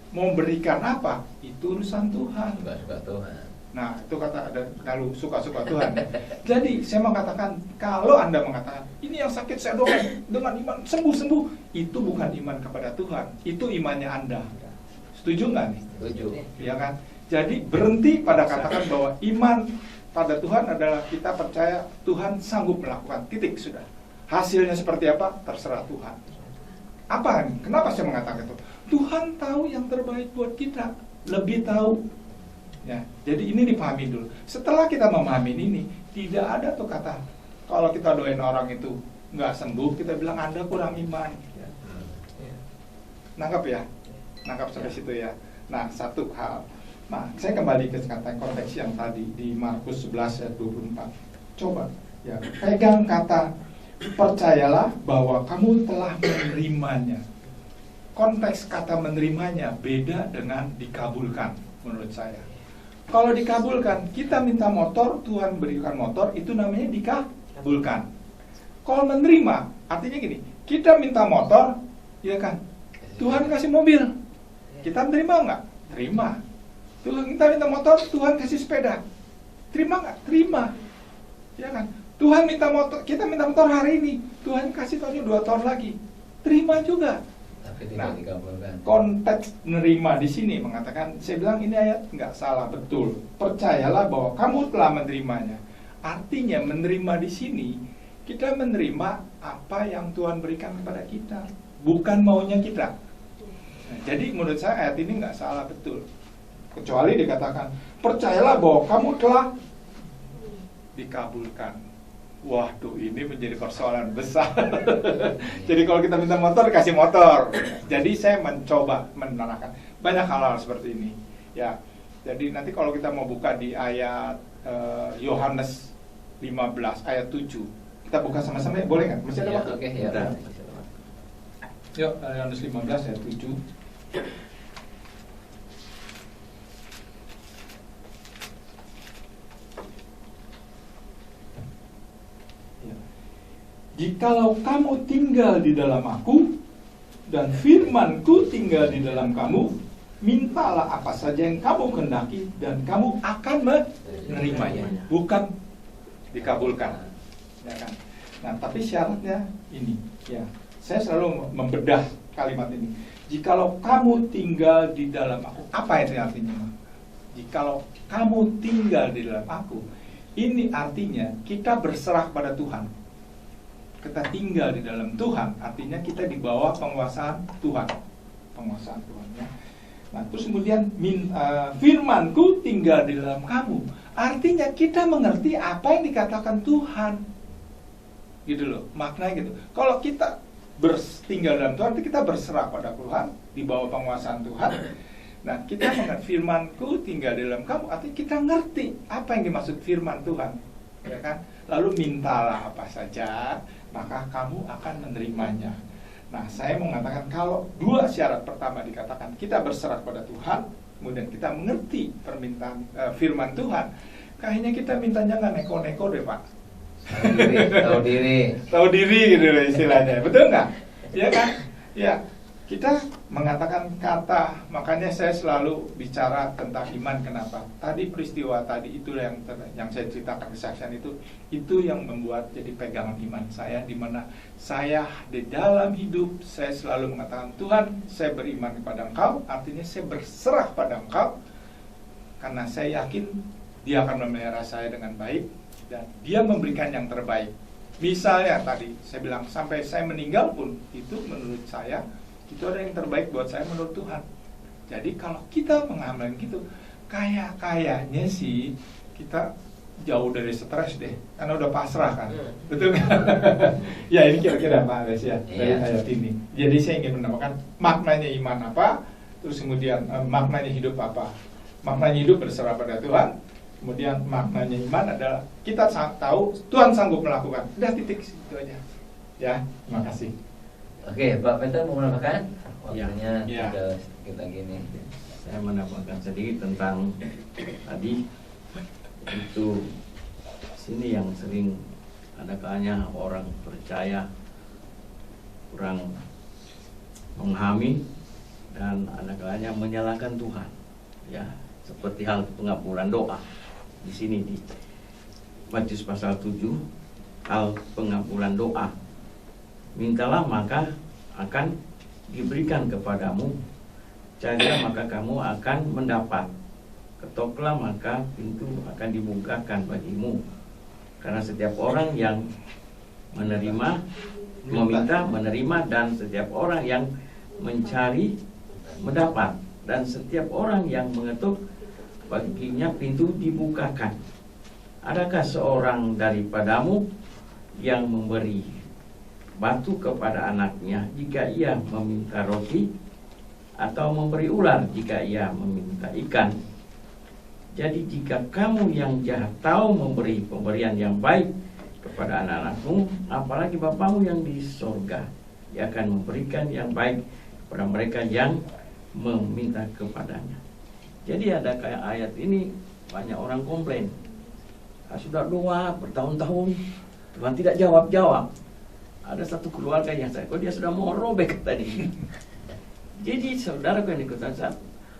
mau berikan apa? Itu urusan Tuhan. Suka-suka Tuhan. Nah itu kata ada kalau suka-suka Tuhan. Jadi saya mau katakan, kalau Anda mengatakan ini yang sakit saya doakan dengan iman sembuh-sembuh, itu bukan iman kepada Tuhan, itu imannya Anda. Setuju nggak nih? Setuju. Ya kan? Jadi berhenti pada katakan bahwa iman pada Tuhan adalah kita percaya Tuhan sanggup melakukan. Titik, sudah. Hasilnya seperti apa? Terserah Tuhan. Apa? Kenapa saya mengatakan itu? Tuhan tahu yang terbaik buat kita, lebih tahu. Ya, jadi ini dipahami dulu. Setelah kita memahami ini, tidak ada tuh kata kalau kita doain orang itu nggak sembuh, kita bilang Anda kurang iman. Nangkap ya? Nangkap sampai situ ya. Nah, satu hal. Nah, saya kembali ke kata konteks yang tadi di Markus 11 ayat 24. Coba ya, pegang kata percayalah bahwa kamu telah menerimanya. Konteks kata menerimanya beda dengan dikabulkan menurut saya. Kalau dikabulkan, kita minta motor, Tuhan berikan motor, itu namanya dikabulkan. Kalau menerima, artinya gini, kita minta motor, ya kan? Tuhan kasih mobil. Kita terima nggak? Terima. Tuhan kita minta motor, Tuhan kasih sepeda. Terima nggak? Terima. Ya kan? Tuhan minta motor, kita minta motor hari ini, Tuhan kasih tahunnya 2 tahun lagi. Terima juga. Tapi tidak dikabulkan. Konteks menerima di sini mengatakan, saya bilang ini ayat nggak salah, betul. Percayalah bahwa kamu telah menerimanya. Artinya menerima di sini, kita menerima apa yang Tuhan berikan kepada kita. bukan maunya kita. Nah, jadi menurut saya ayat ini nggak salah betul. Kecuali dikatakan, percayalah bahwa kamu telah dikabulkan. Waduh, ini menjadi persoalan besar. Jadi kalau kita minta motor, dikasih motor. Jadi saya mencoba menerangkan banyak hal-hal seperti ini. Ya, jadi nanti kalau kita mau buka di ayat Yohanes 15 ayat 7, kita buka sama-sama, boleh nggak? Masih ada waktu? Oke, ya. Yuk, Yohanes 15 ayat 7. Jikalau kamu tinggal di dalam aku dan firman-Ku tinggal di dalam kamu, mintalah apa saja yang kamu kehendaki dan kamu akan menerimanya, bukan dikabulkan, ya kan? Nah, tapi syaratnya ini, ya. Saya selalu membedah kalimat ini. Jikalau kamu tinggal di dalam aku, apa itu artinya? Jikalau kamu tinggal di dalam aku, ini artinya kita berserah pada Tuhan. Kita tinggal di dalam Tuhan, artinya kita di bawah penguasaan Tuhan, penguasaan Tuhan. Ya. Nah, terus kemudian firman-Ku tinggal di dalam kamu, artinya kita mengerti apa yang dikatakan Tuhan, gitu loh, maknanya gitu. Kalau kita tinggal dalam Tuhan, kita berserah pada Tuhan, di bawah penguasaan Tuhan. Nah, kita mengerti firman-Ku tinggal di dalam kamu, artinya kita ngerti apa yang dimaksud firman Tuhan, ya kan? Lalu mintalah apa saja, maka kamu akan menerimanya. Nah, saya mengatakan kalau dua syarat pertama dikatakan kita berserah pada Tuhan, kemudian kita mengerti permintaan firman Tuhan, kayaknya kita mintanya nggak neko-neko deh, Pak. Tahu diri gitu loh istilahnya, betul nggak? Ya kan? Ya, kita mengatakan kata, makanya saya selalu bicara tentang iman. Kenapa? Tadi peristiwa tadi itu yang saya ceritakan, kesaksian itu yang membuat jadi pegangan iman saya, di mana saya di dalam hidup saya selalu mengatakan, Tuhan, saya beriman kepada Engkau, artinya saya berserah pada Engkau, karena saya yakin Dia akan memelihara saya dengan baik dan Dia memberikan yang terbaik. Misalnya tadi saya bilang sampai saya meninggal pun itu menurut saya itu ada yang terbaik buat saya menurut Tuhan. Jadi kalau kita mengamalkan gitu, kayaknya sih kita jauh dari stres deh, karena udah pasrah kan, betul nggak? Ya ini kira-kira Pak Ales ya dari ayat ini. Jadi saya ingin menambahkan maknanya iman apa, terus kemudian maknanya hidup apa. Maknanya hidup berserah pada Tuhan, kemudian maknanya iman adalah kita tahu Tuhan sanggup melakukan. Udah titik itu aja. Ya, terima kasih. Oke, Pak Peter mau menambahkan? Waktunya ya. sudah kita gini. Saya menambahkan sedikit tentang tadi itu sini yang sering ada kalanya orang percaya kurang memahami dan ada kalanya menyalahkan Tuhan. Ya, seperti hal pengabulan doa di sini di Matius pasal 7, hal pengabulan doa. Mintalah maka akan diberikan kepadamu, carilah maka kamu akan mendapat, ketoklah maka pintu akan dibukakan bagimu. Karena setiap orang yang menerima, meminta, menerima, dan setiap orang yang mencari, mendapat, dan setiap orang yang mengetuk, baginya pintu dibukakan. Adakah seorang daripadamu yang memberi batu kepada anaknya jika ia meminta roti, atau memberi ular jika ia meminta ikan? Jadi jika kamu yang jahat tahu memberi pemberian yang baik kepada anak-anakmu, apalagi Bapamu yang di sorga, Ia akan memberikan yang baik kepada mereka yang meminta kepadanya. Jadi ada kayak ayat ini, banyak orang komplain, sudah doa bertahun-tahun Tuhan tidak jawab-jawab. Ada satu keluarga yang saya, dia sudah mau robek tadi. Jadi saudara yang ikutan saat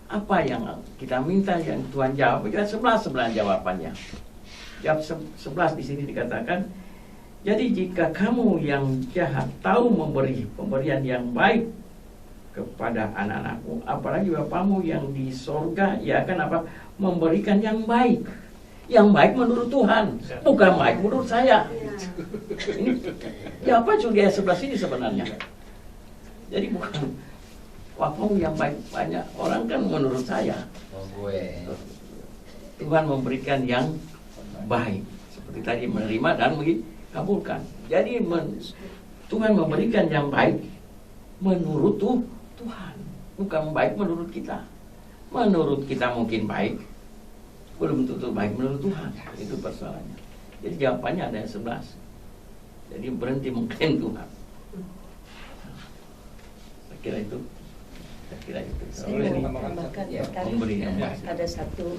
apa yang kita minta yang Tuhan jawab, kita 11 jawabannya. Jawab 11 di sini dikatakan, jadi jika kamu yang jahat tahu memberi pemberian yang baik kepada anak-anakmu, apalagi Bapamu yang di sorga, Ia akan apa? Memberikan yang baik. Yang baik menurut Tuhan, bukan baik menurut saya. Ini jawaban surga 11 ini sebenarnya. Jadi bukan yang baik banyak orang kan menurut saya. Tuhan memberikan yang baik. Seperti tadi menerima dan kabulkan. Jadi Tuhan memberikan yang baik menurut Tuhan, bukan baik menurut kita. Menurut kita mungkin baik, belum tentu baik menurut Tuhan. Itu persoalannya. Jadi jawabannya ada 11. Jadi berhenti mengklaim Tuhan. Saya kira itu. Saya mau tambahkan ya, tadi ada satu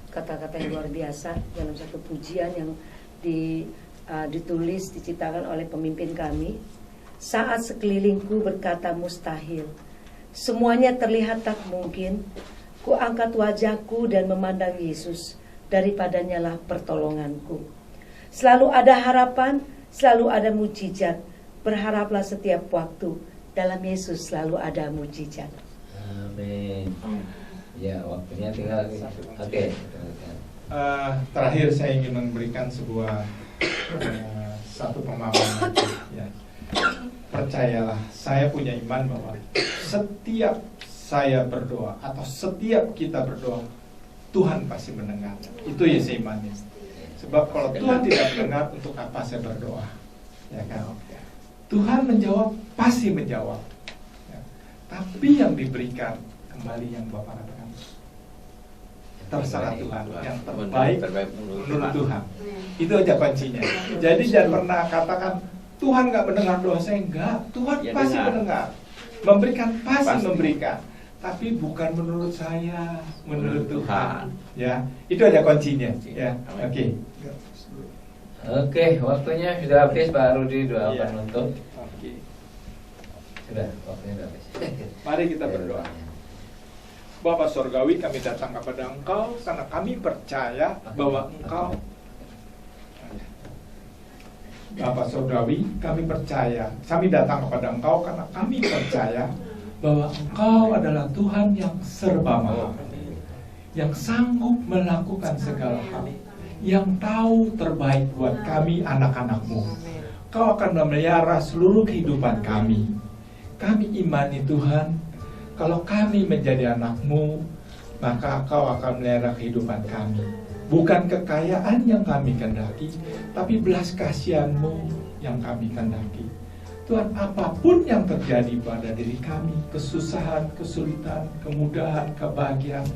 kata-kata yang luar biasa dalam satu pujian yang ditulis, diciptakan oleh pemimpin kami. Saat sekelilingku berkata mustahil, semuanya terlihat tak mungkin, ku angkat wajahku dan memandang Yesus, daripadanya lah pertolonganku. Selalu ada harapan, selalu ada mujizat, berharaplah setiap waktu, dalam Yesus selalu ada mujizat. Amin. Ya, waktunya tinggal. Oke. Terakhir saya ingin memberikan sebuah satu pemahaman. Ya. Percayalah, saya punya iman bahwa setiap saya berdoa atau setiap kita berdoa, Tuhan pasti mendengar. Itu ya saya imani. Sebab kalau Tuhan tidak mendengar, untuk apa saya berdoa? Ya kan? Tuhan menjawab, pasti menjawab. Ya. Tapi yang diberikan kembali yang Bapak katakan, terserah Tuhan, yang terbaik menurut Tuhan. Itu aja kuncinya. Jadi jangan pernah katakan Tuhan nggak mendengar doa saya, enggak. Tuhan pasti mendengar, memberikan pasti memberikan. Tapi bukan menurut saya, menurut Tuhan. Ya, itu aja kuncinya. Ya, oke. Oke, waktunya sudah habis Pak Rudi, doa penutup. Oke. Sudah, waktunya sudah habis. Mari kita berdoa. Bapa Surgawi, kami datang kepada Engkau karena kami percaya bahwa Engkau, Bapa Surgawi, kami percaya, kami datang kepada Engkau karena kami percaya bahwa Engkau adalah Tuhan yang serba mahal, yang sanggup melakukan segala hal, yang tahu terbaik buat kami anak-anak-Mu. Kau akan memelihara seluruh kehidupan kami. Kami imani Tuhan, kalau kami menjadi anak-Mu, maka Kau akan memelihara kehidupan kami. Bukan kekayaan yang kami kehendaki, tapi belas kasihan-Mu yang kami kehendaki. Tuhan, apapun yang terjadi pada diri kami, kesusahan, kesulitan, kemudahan, kebahagiaan,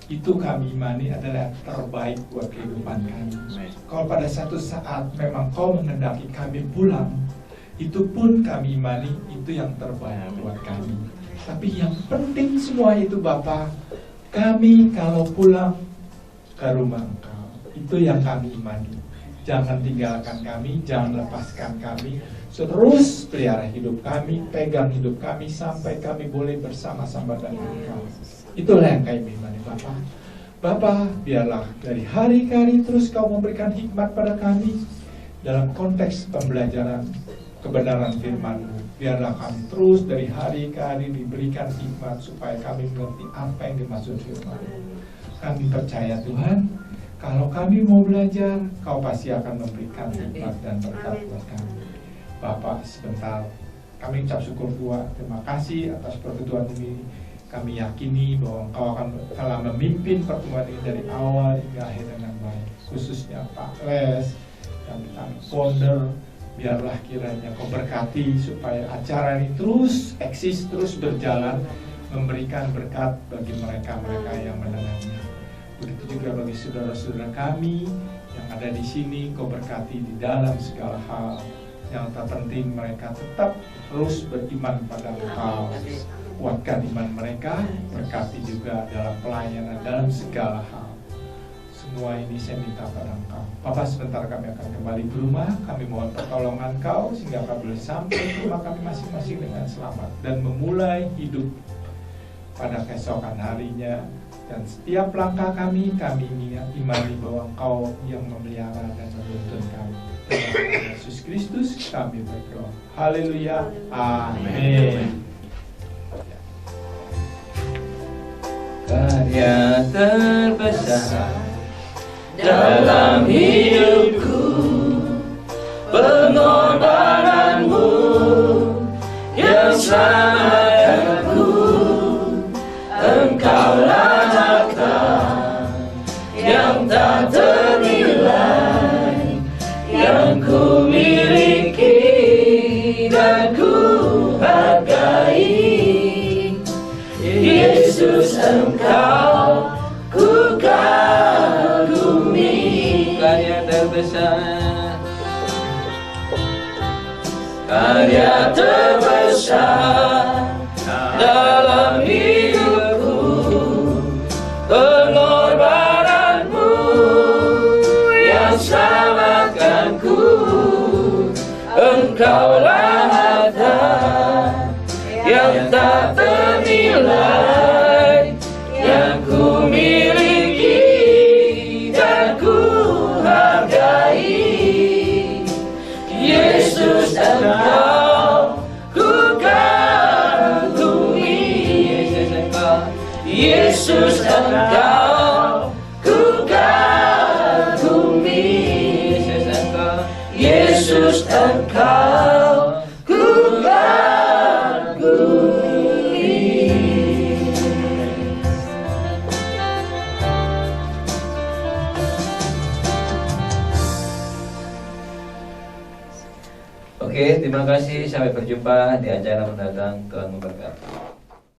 itu kami imani adalah terbaik buat kehidupan kami. Kalau pada satu saat memang Kau menghendaki kami pulang, itu pun kami imani itu yang terbaik buat kami. Tapi yang penting semua itu Bapa, kami kalau pulang ke rumah Engkau, itu yang kami imani. Jangan tinggalkan kami, jangan lepaskan kami. Terus pelihara hidup kami, pegang hidup kami sampai kami boleh bersama-sama dengan Engkau. Itulah yang kami imani Bapa. Bapa, biarlah dari hari ke hari terus Kau memberikan hikmat pada kami dalam konteks pembelajaran kebenaran firman-Mu. Biarlah kami terus dari hari ke hari diberikan hikmat supaya kami mengerti apa yang dimaksud firman-Mu. Kami percaya Tuhan, kalau kami mau belajar, Kau pasti akan memberikan hikmat dan berkat buat kami. Bapak, sebentar kami ucap syukur Tuhan, terima kasih atas pertemuan ini. Kami yakini bahwa Engkau akan telah memimpin pertemuan ini dari awal hingga akhir dengan baik. Khususnya Pak Les dan Pak Founder, biarlah kiranya Kau berkati supaya acara ini terus eksis, terus berjalan, memberikan berkat bagi mereka-mereka yang mendengarnya. Begitu juga bagi saudara-saudara kami yang ada di sini, Kau berkati di dalam segala hal. Yang terpenting mereka tetap terus beriman pada Engkau. Kuatkan iman mereka, berkati juga dalam pelayanan, dalam segala hal. Semua ini saya minta pada Engkau. Bapak, sebentar kami akan kembali ke rumah. Kami mohon pertolongan Kau sehingga kami boleh sampai ke rumah kami masing-masing dengan selamat dan memulai hidup pada keesokan harinya. Dan setiap langkah kami imani bahwa Engkau yang memelihara dan menuntun kami. Dalam Yesus Kristus kami berdoa. Haleluya. Amin. Karya terbesar dalam hidupku, pengorbananmu yang Yesus Engkau ku kagumi. Karya terbesar, Karya terbesar dalam hidupku, pengorbananmu yang selamatkanku. Engkaulah harta yang tak ternilai, yang ku miliki dan ku hargai. Yesus Engkau ku kagumi. Yesus Engkau ku kagumi. Yesus Engkau ku kagumi. Oke, terima kasih. Sampai berjumpa di acara mendatang. Tuhan memberkati.